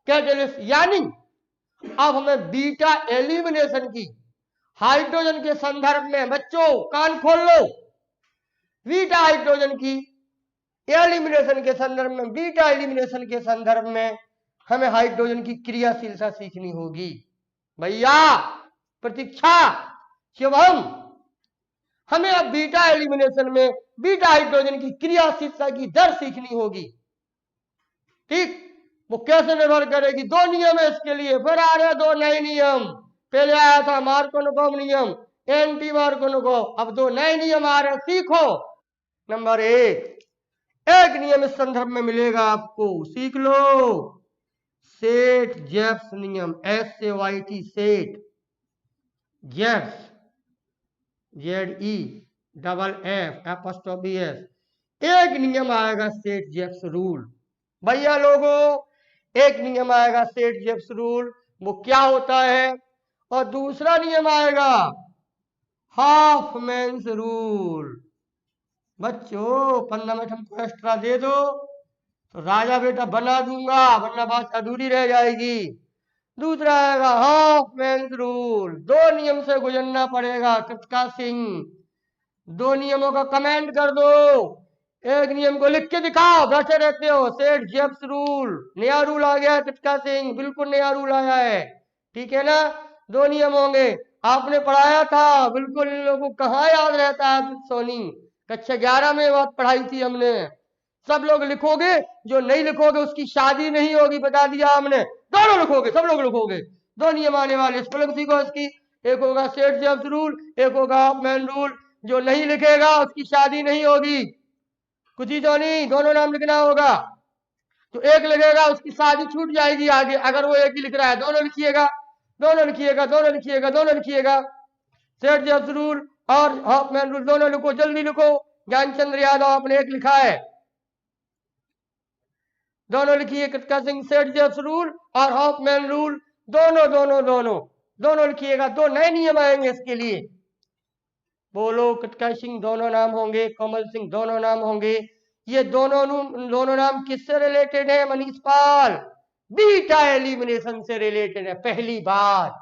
कैटलिस्ट। यानी अब हमें बीटा एलिमिनेशन की हाइड्रोजन के संदर्भ में, बच्चों कान खोल लो, बीटा हाइड्रोजन की एलिमिनेशन के संदर्भ में, बीटा एलिमिनेशन के संदर्भ में हमें हाइड्रोजन की क्रियाशीलता सीखनी होगी। भैया प्रतीक्षा, शिवम, हमें अब बीटा एलिमिनेशन में बीटा हाइड्रोजन की क्रियाशीलता की दर सीखनी होगी। ठीक, वो कैसे निर्भर करेगी? दो नियम है इसके लिए, फिर आ रहे दो नए नियम। पहले आया था मार्कोनिकोव नियम, एंटी मार्कोनिकोव, अब दो नए नियम आ रहे, सीखो। नंबर एक नियम इस संदर्भ में मिलेगा आपको, सीख लो, सेट जेप्स नियम, SAYT, सेट जेप्स, ZEFF''S। एक नियम आएगा सेट जेप्स रूल। भैया लोगों, एक नियम आएगा सेट जेप्स रूल, वो क्या होता है? और दूसरा नियम आएगा हाफमैन्स रूल। बच्चों 15 मिनट हमको एक्स्ट्रा दे दो तो राजा बेटा बना दूंगा, वरना बात अधूरी रह जाएगी। दूसरा आएगा हाफमैन्स रूल, दो नियम से गुजरना पड़ेगा कृतिका सिंह, दो नियमों का कमेंट कर दो, एक नियम को लिख के दिखाओ, बैठे रहते हो। सेट जेप्स रूल, नया रूल आ गया है कृतिका सिंह, बिल्कुल नया रूल आया है। ठीक है ना, दो नियम होंगे, आपने पढ़ाया था, बिल्कुल इन लोगों को कहाँ याद रहता है? सोनी कक्षा 11 में बात पढ़ाई थी हमने। सब लोग लिखोगे, जो नहीं लिखोगे उसकी शादी नहीं होगी, बता दिया हमने। दोनों लिखोगे, सब लोग लिखोगे। दो नियम आने वाले, स्पेलिंग सीखो इसकी, एक होगा सेट जेप्स रूल, एक होगा हाफमैन रूल। जो नहीं लिखेगा उसकी शादी नहीं होगी। कुछ ही तो नहीं, दोनों नाम लिखना होगा। तो एक लिखेगा उसकी शादी छूट जाएगी आगे, अगर वो एक ही लिख रहा है। दोनों लिखिएगा, दोनों लिखिएगा, दोनों लिखिएगा, दोनों लिखिएगा। सेट जेप्स रूल और हाफमैन रूल दोनों लिखो, जल्दी लिखो। ज्ञानचंद्र यादव आपने एक लिखा है, दोनों लिखिए। कृतिका सिंह, सेट जेप्स रूल और हाफमैन रूल, दोनों दोनों दोनों दोनों लिखिएगा। दो नए नियम आएंगे इसके लिए। बोलो कृतिका सिंह, दोनों नाम होंगे, कोमल सिंह दोनों नाम होंगे। ये दोनों नाम किससे रिलेटेड है मनीष पाल? बीटा एलिमिनेशन से रिलेटेड है। पहली बात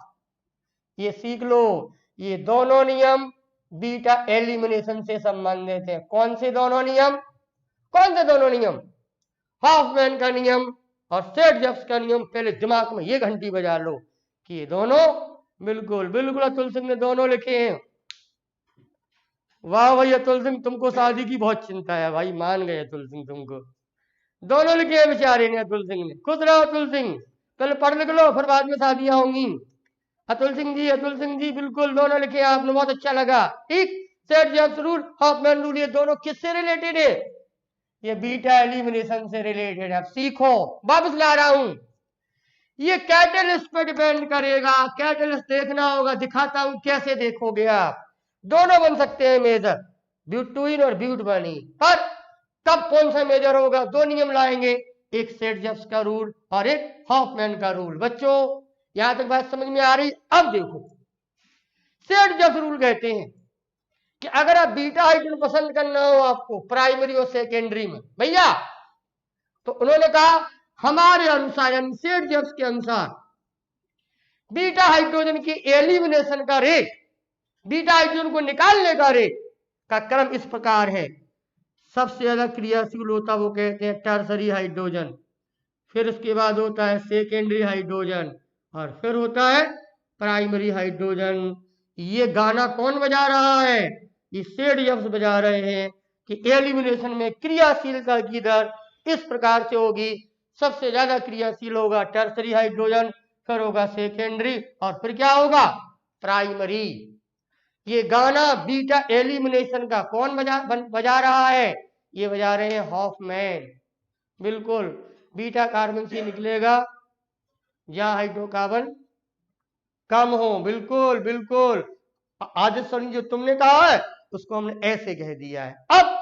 ये सीख लो, ये दोनों नियम बीटा एलिमिनेशन से संबंधित है। कौन से दोनों नियम? कौन से दोनों नियम? हाफमैन का नियम और सेट जेप्स का नियम। पहले दिमाग में ये घंटी बजा लो कि ये दोनों बिल्कुल बिल्कुल अतुल सिंह ने दोनों लिखे हैं। वाह भाई अतुल सिंह, तुमको शादी की बहुत चिंता है भाई, मान गए अतुल सिंह तुमको। दोनों लिखे हैं बेचारे ने, अतुल सिंह ने। खुश रहो अतुल सिंह, पहले पढ़ लिख लो, फिर बाद में शादियां होंगी। अतुल सिंह जी बिल्कुल दोनों लिखे, आपने बहुत अच्छा लगा। ठीक, सेट जेप्स रूल, हाफमैन रूल, ये दोनों किससे रिलेटेड है? ये बीटा एलिमिनेशन से रिलेटेड है। अब सीखो, वापस ला रहा हूं, ये कैटलिस्ट पे डिपेंड करेगा। कैटलिस्ट देखना होगा, दिखाता हूं कैसे देखोगे आप। दोनों बन सकते हैं मेजर, ब्यूट ट्विन और ब्यूट वन इन। पर कब कौन सा मेजर होगा? दो नियम लाएंगे, एक सेट जेप्स का रूल और एक हाफमैन का रूल। बच्चों यहां तक बात समझ में आ रही? अब देखो, सेट जेप्स रूल कहते हैं कि अगर आप बीटा हाइड्रोजन पसंद करना हो आपको प्राइमरी और सेकेंडरी में, भैया, तो उन्होंने कहा हमारे अनुसार, यानी सेट जेप्स के अनुसार, बीटा हाइड्रोजन की एलिमिनेशन का रेट, बीटा हाइड्रोजन को निकालने का रेट का क्रम इस प्रकार है। सबसे ज्यादा क्रियाशील होता वो कहते हैं टर्सरी हाइड्रोजन, फिर उसके बाद होता है सेकेंडरी हाइड्रोजन, और फिर होता है प्राइमरी हाइड्रोजन। ये गाना कौन बजा रहा है? ये सेट जेप्स बजा रहे हैं कि एलिमिनेशन में क्रियाशीलता की दर इस प्रकार से होगी, सबसे ज्यादा क्रियाशील होगा टर्सरी हाइड्रोजन, फिर होगा सेकेंडरी और फिर क्या होगा प्राइमरी। ये गाना बीटा एलिमिनेशन का कौन बजा रहा है? ये बजा रहे हैं हॉफमैन। बिल्कुल बीटा कार्बन से निकलेगा जहां हाइड्रोकार्बन कम हो। बिल्कुल बिल्कुल आदित्य जो तुमने कहा है उसको हमने ऐसे कह दिया है। अब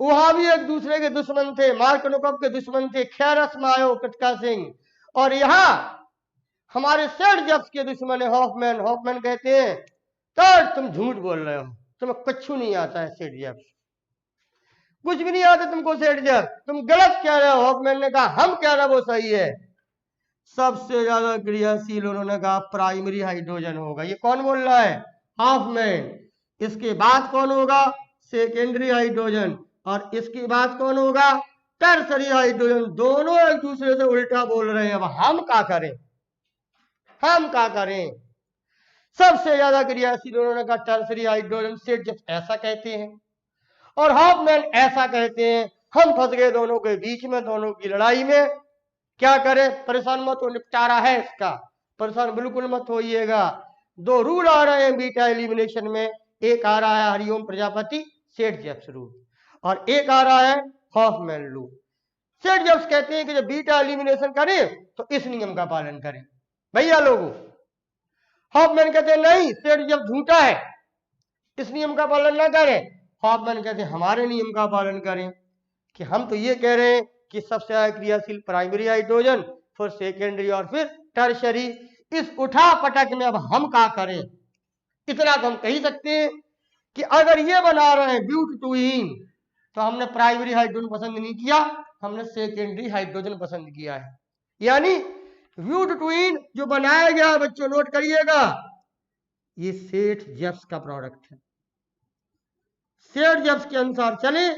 वहां भी एक दूसरे के दुश्मन थे, मार्कनोकप के दुश्मन थे, खैरस मायो कृतका सिंह, और यहाँ हमारे सेठ जब्स के दुश्मन है हॉफमैन। हॉफमैन कहते हैं तो तुम झूठ बोल रहे हो, तुम्हें कुछ नहीं आता है सेठ जब्स, कुछ भी नहीं आता तुमको सेठ जब्स, तुम गलत कह रहे हो। हॉफमैन ने कहा हम कह रहे वो सही है। सबसे ज्यादा क्रियाशील उन्होंने कहा प्राइमरी हाइड्रोजन होगा। ये कौन बोल रहा है? हॉफमैन। इसके बाद कौन होगा? Secondary hydrogen. और इसके बाद कौन होगा? Tertiary hydrogen. दोनों एक दूसरे से उल्टा बोल रहे हैं। अब हम क्या करें? हम क्या करें? सबसे ज्यादा क्रियाशील उन्होंने कहा टर्सरी हाइड्रोजन। सेठ जब ऐसा कहते हैं और हॉफमैन ऐसा कहते हैं, हम फंस गए दोनों के बीच में, दोनों की लड़ाई में। क्या करें? परेशान मत हो, निपटारा है इसका, परेशान बिल्कुल मत होइएगा। दो रूल आ रहे हैं बीटा एलिमिनेशन में, एक आ रहा है हरिओम प्रजापति सेठ जेब्स रूल और एक आ रहा है हॉफमैन रूल। सेठ जेब्स कहते हैं कि जब बीटा एलिमिनेशन करें तो इस नियम का पालन करें भैया लोगों। हॉफमैन कहते हैं नहीं, सेठ जेब्स झूठा है, इस नियम का पालन ना करें। हॉफमैन कहते हैं हमारे नियम का पालन करें, कि हम तो ये कह रहे हैं कि सबसे ज्यादा क्रियाशील प्राइमरी हाइड्रोजन, फिर सेकेंडरी और फिर टर्शरी। इस उठा पटक में अब हम क्या करें? इतना तो हम कह सकते हैं कि अगर ये बना रहे हैं ब्यूटटूइन तो हमने प्राइमरी हाइड्रोजन पसंद नहीं किया, हमने सेकेंडरी हाइड्रोजन पसंद किया है। यानी ब्यूटटूइन जो बनाया गया, बच्चों नोट करिएगा, ये सेठ जेब्स का प्रोडक्ट है। सेठ जेब्स के अनुसार चले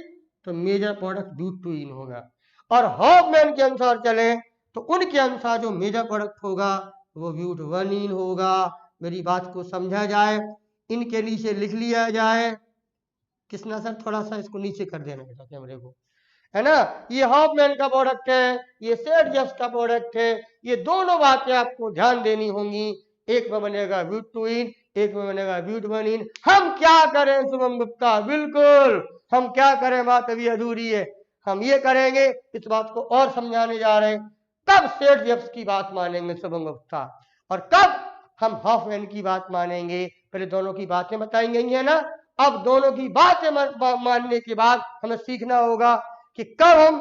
तो मेजर प्रोडक्ट ब्यूटटूइन होगा, और हॉफमैन के अनुसार चले तो उनके अनुसार जो मेजर प्रोडक्ट होगा वो ब्यूटवनीन होगा। मेरी बात को समझा जाए, इनके नीचे लिख लिया जाए। किसना सर थोड़ा सा इसको नीचे कर देना बेटा कैमरे को, है ना। ये हॉफमैन का प्रोडक्ट है, ये सेठ जेब्स का प्रोडक्ट है। ये दोनों बातें आपको ध्यान देनी होंगी। एक में बनेगा ब्यूटटूइन, एक में बनेगा ब्यूटवनीन। हम क्या करें शुभम गुप्ता? बिल्कुल हम क्या करें, बात अभी अधूरी है। हम ये करेंगे, इस बात को और समझाने जा रहे हैं। कब सेठ जेब्स की बात मानेंगे शुभम गुप्ता, और कब हम हॉफमैन की बात मानेंगे? पहले दोनों की बातें बताएंगे, है ना। अब दोनों की बातें मानने के बाद हमें सीखना होगा कि कब हम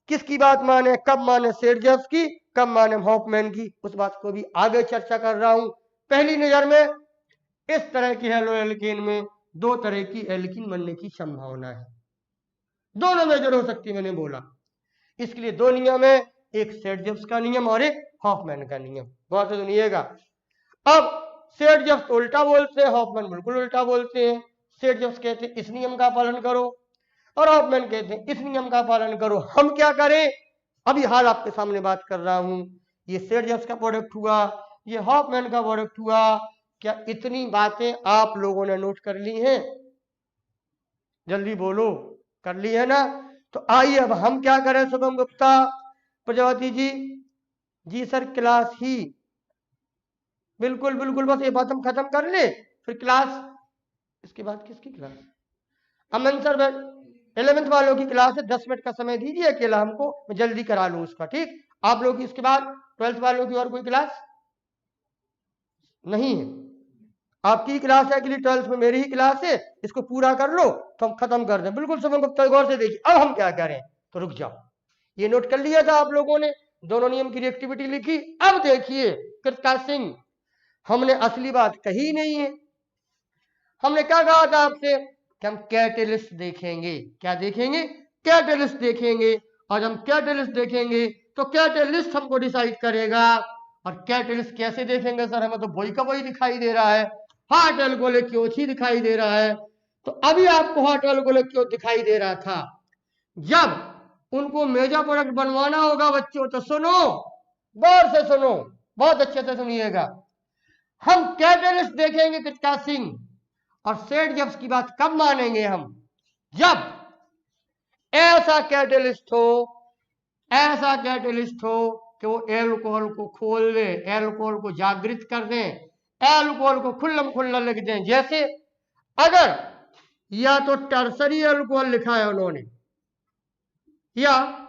किसकी बात माने, कब माने सेठ जेब्स की, कब माने हॉफमैन की। उस बात को भी आगे चर्चा कर रहा हूं। पहली नजर में इस तरह की हेलो एल्कीन में दो तरह की एल्कीन बनने की संभावना है, दोनों मेजर हो सकती है, मैंने बोला। इसके लिए दो नियम है, एक सेठ जेब्स का नियम और एक हॉफमैन का नियम। बहुत सुनिएगा। अब सेठ जेब्स उल्टा बोलते हैं, हॉफमैन बिल्कुल उल्टा बोलते हैं। सेठ जेब्स कहते हैं इस नियम का पालन करो, और हॉफमैन कहते हैं इस नियम का पालन करो। हम क्या करें? अभी हाल आपके सामने बात कर रहा हूं। ये सेठ जेब्स का प्रोडक्ट हुआ, ये हॉफमैन का प्रोडक्ट हुआ। क्या इतनी बातें आप लोगों ने नोट कर ली हैं? जल्दी बोलो, कर ली है ना। तो आइए अब हम क्या करें शुभम गुप्ता प्रजापति जी? जी सर क्लास ही, बिल्कुल बिल्कुल, बस ये बात हम खत्म कर ले फिर क्लास। इसके बाद किसकी क्लास? अमन सर 11th वालों की क्लास है, 10 मिनट का समय दीजिए अकेला हमको, मैं जल्दी करा लूं उसका। ठीक, आप लोग की इसके बाद 12th वालों की और कोई क्लास नहीं है? आपकी क्लास है कि 12th में मेरी ही क्लास है, इसको पूरा कर लो तो हम खत्म कर दें। बिल्कुल शुभम गुप्ता गौर से देखिए। अब हम क्या करें? तो रुक जाओ, ये नोट कर लिया था आप लोगों ने, दोनों नियम की रिएक्टिविटी लिखी। अब देखिए कृतका सिंह, हमने असली बात कही नहीं है। हमने क्या कहा था आपसे कि हम कैटेलिस्ट देखेंगे। क्या देखेंगे? कैटेलिस्ट देखेंगे। और हम कैटेलिस्ट देखेंगे तो कैटेलिस्ट हमको डिसाइड करेगा। और कैटेलिस्ट कैसे देखेंगे सर? हमें तो वही का वही दिखाई दे रहा है, हॉट एल्कोहलिक ही दिखाई दे रहा है। तो अभी आपको हॉट एल्कोहलिक दिखाई दे रहा था। जब उनको मेजर प्रोडक्ट बनवाना होगा बच्चों, तो सुनो, गौर से सुनो, बहुत अच्छे से सुनिएगा। हम कैटेलिस्ट देखेंगे कृतका सिंह, और सेठ जेब्स की बात कब मानेंगे हम? जब ऐसा कैटलिस्ट हो कि वो एल्कोहल को खोल दे, एल्कोहल को जागृत कर दे, एल्कोहल को खुल्लम खुल्ला लिख दें। जैसे अगर या तो टर्सरी एल्कोहल लिखा है उन्होंने या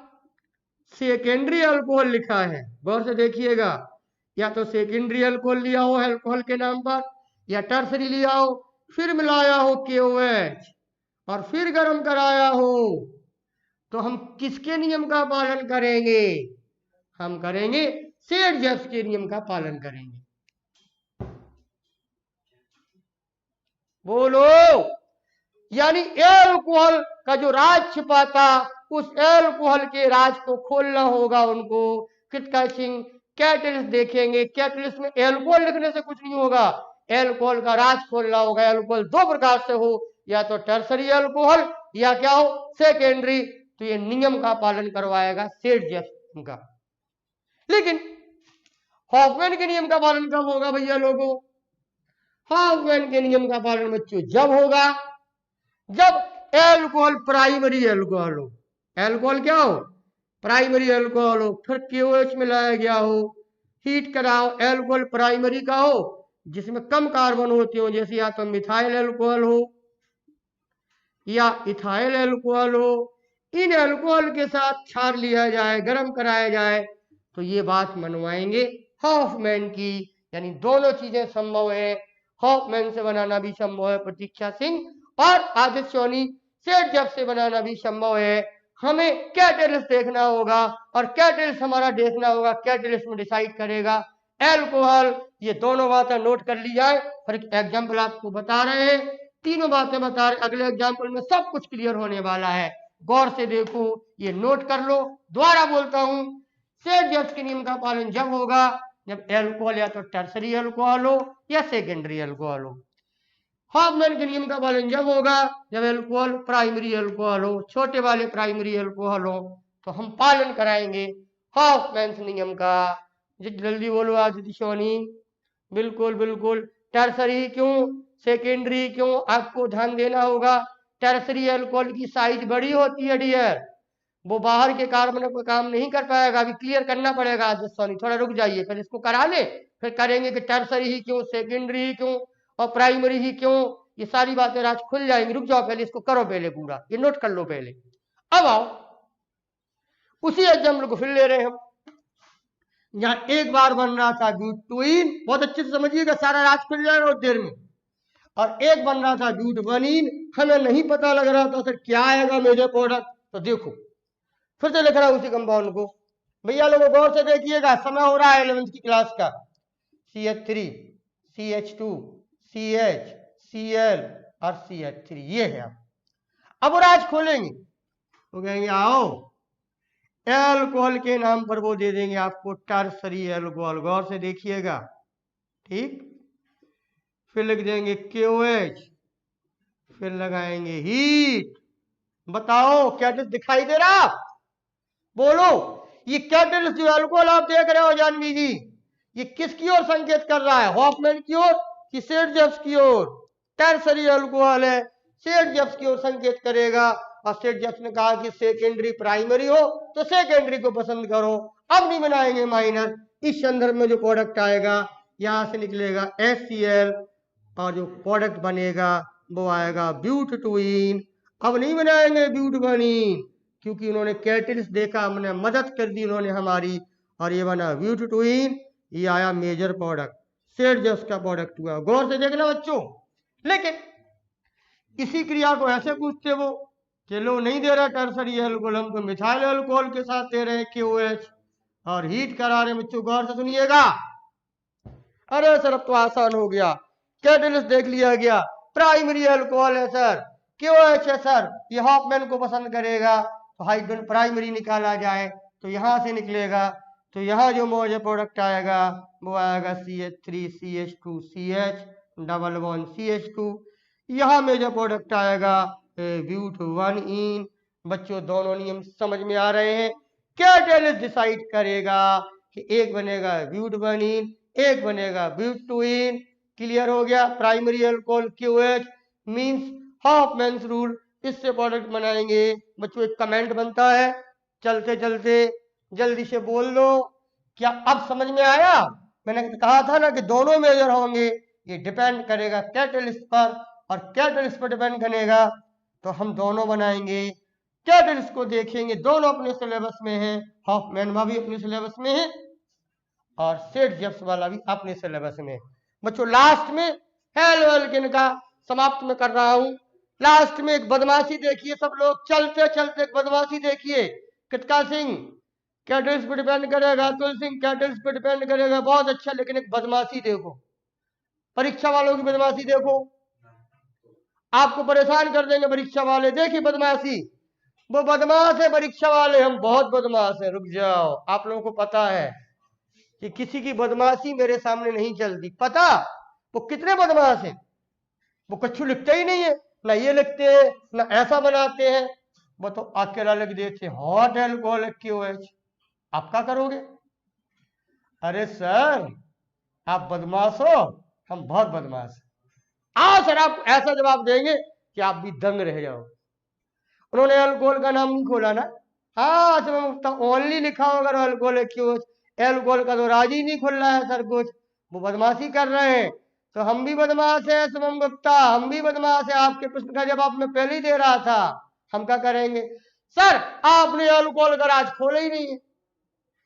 सेकेंडरी अल्कोहल लिखा है, गौर से देखिएगा, या तो सेकेंडरी अल्कोहल लिया हो अल्कोहल के नाम पर, या टर्सरी लिया हो, फिर मिलाया हो KOH और फिर गर्म कराया हो, तो हम किसके नियम का पालन करेंगे? हम करेंगे सेट-जेफ्स के नियम का पालन करेंगे। बोलो, यानी एल्कोहल का जो राज छिपा था, उस एल्कोहल के राज को खोलना होगा उनको। किटकाशिंग कैटलिस्ट देखेंगे, कैटलिस्ट में एल्कोहल लिखने से कुछ नहीं होगा, एल्कोहल का राज खोलना होगा। एल्कोहल दो प्रकार से हो, या तो टर्सरी एल्कोहल या क्या हो, सेकेंडरी। तो ये नियम का पालन करवाएगा सेट-जेफ्स का। लेकिन हॉफमैन के नियम का पालन कब होगा भैया लोगों? हॉफमैन के नियम का पालन बच्चों जब होगा जब एल्कोहल प्राइमरी एल्कोहल हो। एल्कोहल क्या हो? प्राइमरी एल्कोहल हो, फिर KOH मिलाया गया हो, हीट कराओ, एल्कोहल प्राइमरी का हो जिसमें कम कार्बन होते हो, जैसे या तो मिथाइल एल्कोहल हो या इथाइल एल्कोहल हो। इन एल्कोहल के साथ छार लिया जाए, गर्म कराया जाए, तो ये बात मनवाएंगे हॉफमैन की। यानी दोनों चीजें संभव है, हॉफमैन से बनाना भी संभव है प्रतीक्षा सिंह, और आदित्य सोनी सेट-जेफ्स से बनाना भी संभव है। हमें कैटलिस्ट देखना होगा और कैटलिस्ट हमारा देखना होगा, कैटलिस्ट में डिसाइड करेगा एल्कोहल। ये दोनों बातें नोट कर ली जाए, और एक एग्जाम्पल आपको बता रहे हैं, तीनों बातें बता रहे, अगले एग्जाम्पल में सब कुछ क्लियर होने वाला है। गौर से देखो, ये नोट कर लो। दोबारा बोलता हूं, सेट-जेफ्स के नियम का पालन जब होगा जब एल्कोहल या तो टर्सरी एल्कोहल हो या सेकेंडरी एल्कोहल हो। हॉफमैन के नियम का पालन जब होगा जब एल्कोहल प्राइमरी एल्कोहल हो, छोटे वाले प्राइमरी एल्कोहल हो, तो हम पालन कराएंगे हॉफमैन नियम का। जल्दी बोलो आदित्य सोनी। बिल्कुल बिल्कुल। टर्सरी क्यों, सेकेंडरी क्यों, आपको ध्यान देना होगा। टर्सरी एल्कोहल की साइज बड़ी होती है डियर, वो बाहर के कार्बन को काम नहीं कर पाएगा। अभी क्लियर करना पड़ेगा आदित्य सोनी, थोड़ा रुक जाइए, फिर इसको करा ले, फिर करेंगे कि टर्सरी ही क्यों, सेकेंडरी ही क्यों और प्राइमरी ही क्यों। ये सारी बातें आज खुल जाएंगी, रुक जाओ, पहले इसको करो, पहले पूरा ये नोट कर लो पहले। अब आओ उसी एग्जाम्पल को फिर ले रहे हैं हम। यहाँ एक बार बन रहा था ब्यूटुइन, बहुत अच्छे से समझिएगा, सारा राज खुल जाएगा और देर में। और एक बन रहा था ब्यूटबनीन, हमें नहीं पता लग रहा था सर क्या आएगा मेजर प्रोडक्ट। तो देखो फिर से लिख रहा हूं उसी कंपाउंड को। भैया लोगों गौर से देखिएगा, समय हो रहा है 11वीं की क्लास का। CH3 CH2 CH Cl और CH3, ये है। अब राज खोलेंगे तो कहेंगे आओ एल्कोहल के नाम पर वो दे देंगे आपको टर्सरी एल्कोहल। गौर से देखिएगा, ठीक। फिर लिख देंगे KOH, फिर लगाएंगे हीट। बताओ कैटलिस्ट दिखाई दे रहा? बोलो, ये कैटलिस्ट जो एल्कोहल आप देख रहे हो जानवी जी, ये किसकी ओर संकेत कर रहा है? हॉफमैन की ओर कि सेट-जेफ्स की ओर? टर्सरी एल्कोहल है, सेट-जेफ्स की ओर संकेत करेगा। और सेट-जेफ्स ने कहा कि सेकेंडरी प्राइमरी हो तो सेकेंडरी को पसंद करो। अब नहीं बनाएंगे माइनर, इस संदर्भ में जो प्रोडक्ट आएगा यहां से निकलेगा HCl और जो प्रोडक्ट बनेगा वो आएगा ब्यूटटुइन। अब नहीं बनाएंगे ब्यूटबनीन, क्योंकि उन्होंने कैटलिस्ट देखा, हमने मदद कर दी उन्होंने हमारी, और ये बना ब्यूटटुइन। ये आया मेजर प्रोडक्ट, सेट-जेफ्स का प्रोडक्ट हुआ। गौर से देखना बच्चों। लेकिन इसी क्रिया को ऐसे पूछते वो कि लो नहीं दे रहा टर्सरी एल्कोहल, हम तो मिथाइल एल्कोहल के साथ दे रहे हैं KOH और हीट करा रहे हैं। बच्चों गौर से सुनिएगा। अरे सर अब तो आसान हो गया, कैटलिस्ट देख लिया गया, प्राइमरी एल्कोहल है सर, KOH है सर, ये हॉफमैन को पसंद करेगा, तो हाइड्रोजन प्राइमरी निकाला जाए तो यहां से निकलेगा। तो यहाँ जो मेजर प्रोडक्ट आएगा वो आएगा CH3 CH2 CH double bond CH2। यहाँ मेजर प्रोडक्ट आएगा ब्यूटबनीन। बच्चों दोनों नियम समझ में आ रहे हैं? कैटलिस्ट डिसाइड करेगा कि एक बनेगा ब्यूटबनीन, एक बनेगा ब्यूटटुइन। क्लियर हो गया? Primary alcohol KOH means Hofmann's rule, इससे प्रोडक्ट बनाएंगे। बच्चों एक कमेंट बनता है, चलते चलते जल्दी से बोल लो। क्या अब समझ में आया? मैंने कहा था ना कि दोनों मेजर होंगे, ये डिपेंड करेगा कैटलिस्ट पर, और कैटलिस्ट पर डिपेंड करेगा तो हम दोनों बनाएंगे। कैटलिस्ट को देखेंगे, दोनों अपने सिलेबस में है, हॉफमैन भी अपने सिलेबस में है और सेठ जेम्स वाला भी अपने सिलेबस में। बच्चों लास्ट में हेलो एल्केन का समाप्त में कर रहा हूं। लास्ट में एक बदमाशी देखिए सब लोग, चलते चलते एक बदमाशी देखिए। कितका सिंह कैटल्स पे डिपेंड करेगा, अतुल सिंह कैटल्स पे डिपेंड करेगा, बहुत अच्छा। लेकिन एक बदमाशी देखो, परीक्षा वालों की बदमाशी देखो, आपको परेशान कर देंगे परीक्षा वाले। देखिए बदमाशी, वो बदमाश है परीक्षा वाले, हम बहुत बदमाश है। रुक जाओ, आप लोगों को पता है कि किसी की बदमाशी मेरे सामने नहीं चलती। पता वो कितने बदमाश है, वो कछु लिखते ही नहीं है, ना ये लिखते हैं ना ऐसा बनाते हैं, वो तो अकेला लिख देते हॉट एल्कोहलिक QH। आप क्या करोगे? अरे सर आप बदमाश हो, हम बहुत बदमाश हैं। आओ सर, आप ऐसा जवाब देंगे कि आप भी दंग रह जाओ। उन्होंने अल्कोहल का नाम नहीं खोला ना, हाँ सर ओनली लिखा होगा अल्कोहल है क्यों, एल्कोहल का तो राज ही नहीं खुल रहा है सर कुछ। वो बदमाशी कर रहे हैं, तो हम भी बदमाश है शुभम गुप्ता, हम भी बदमाश है। आपके प्रश्न का जवाब मैं पहले ही दे रहा था, हम क्या करेंगे? सर आपने अल्कोहल का राज खोला ही नहीं है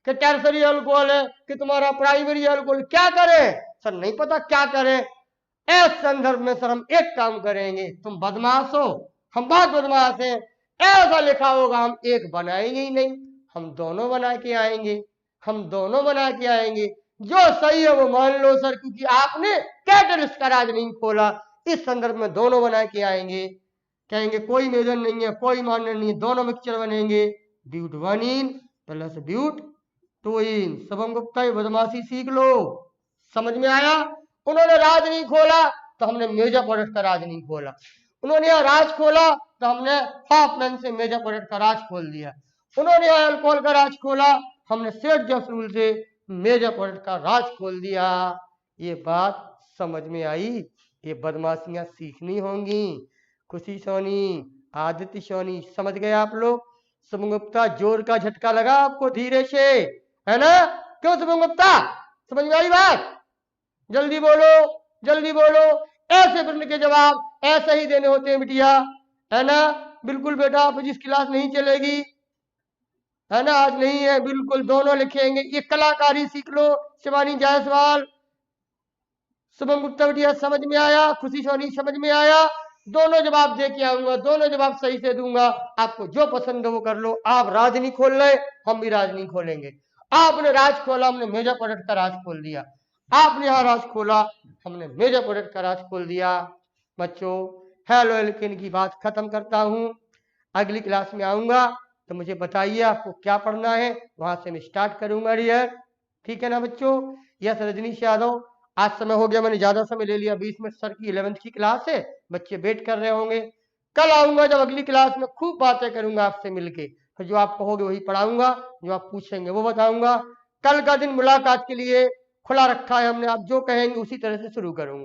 कि टर्सरी अल्कोहल है कि तुम्हारा प्राइमरी अल्कोहल। क्या करें सर? नहीं पता क्या करें। इस संदर्भ में सर हम एक काम करेंगे, तुम बदमाश हो, हम बहुत बदमाश हैं, ऐसा लिखा होगा हम एक बनाएंगे ही नहीं, हम दोनों बना के आएंगे, हम दोनों बना के आएंगे। जो सही है वो मान लो सर, क्योंकि आपने कैटलिस्ट का राज नहीं खोला। इस संदर्भ में दोनों बना के आएंगे, कहेंगे कोई मेजर नहीं है, कोई मान्य नहीं है, दोनों मिक्सचर बनेंगे। ब्यूट 1 इन प्लस ब्यूट 2 इन। शुभम गुप्ता ये बदमाशी सीख लो, समझ में आया? उन्होंने राज नहीं खोला तो हमने मेजर प्रोडक्ट का राज नहीं खोला, उन्होंने यहाँ राज खोला तो हमने हॉफमैन से मेजर प्रोडक्ट का राज खोल दिया, उन्होंने यहाँ अल्कोहल का राज खोला, हमने सेठ जेम्स रूल से मेजर प्रोडक्ट का राज खोल दिया। ये बात समझ में आई? ये बदमाशियां सीखनी होंगी। खुशी सोनी, आदित्य सोनी, समझ गए आप लोग? शुभम गुप्ता जोर का झटका लगा आपको धीरे से, है ना? क्यों शुभम गुप्ता, समझ में आई बात? जल्दी बोलो, जल्दी बोलो। ऐसे प्रश्न के जवाब ऐसे ही देने होते हैं बिटिया, है ना? बिल्कुल बेटा, आप जिस क्लास नहीं चलेगी, है ना? आज नहीं है, बिल्कुल दोनों लिखेंगे। ये कलाकारी सीख लो, शिवानी जायसवाल, शुभम गुप्ता बिटिया समझ में आया? खुशी सोनी समझ में आया? दोनों जवाब दे के आऊंगा, दोनों जवाब सही से दूंगा, आपको जो पसंद है वो कर लो। आप राज नहीं खोल रहे, हम भी राज नहीं खोलेंगे। आपने राज खोला, हमने मेजर प्रोडक्ट का राज खोल दिया। आपने यहाँ राज खोला, हमने मेजर प्रोडक्ट का राज खोल दिया। बच्चों हेलो एल्केन की बात खत्म करता हूँ, अगली क्लास में आऊंगा तो मुझे बताइए आपको क्या पढ़ना है, वहां से मैं स्टार्ट करूंगा रियर। ठीक है ना बच्चों? यस रजनीश यादव, आज समय हो गया, मैंने ज्यादा समय ले लिया, 20 मिनट सर की 11th की क्लास है, बच्चे वेट कर रहे होंगे। कल आऊंगा जब अगली क्लास में खूब बातें करूंगा आपसे मिलके, फिर जो आप कहोगे वही पढ़ाऊंगा, जो आप पूछेंगे वो बताऊंगा। कल का दिन मुलाकात के लिए खुला रखा है हमने, आप जो कहेंगे उसी तरह से शुरू करूंगा।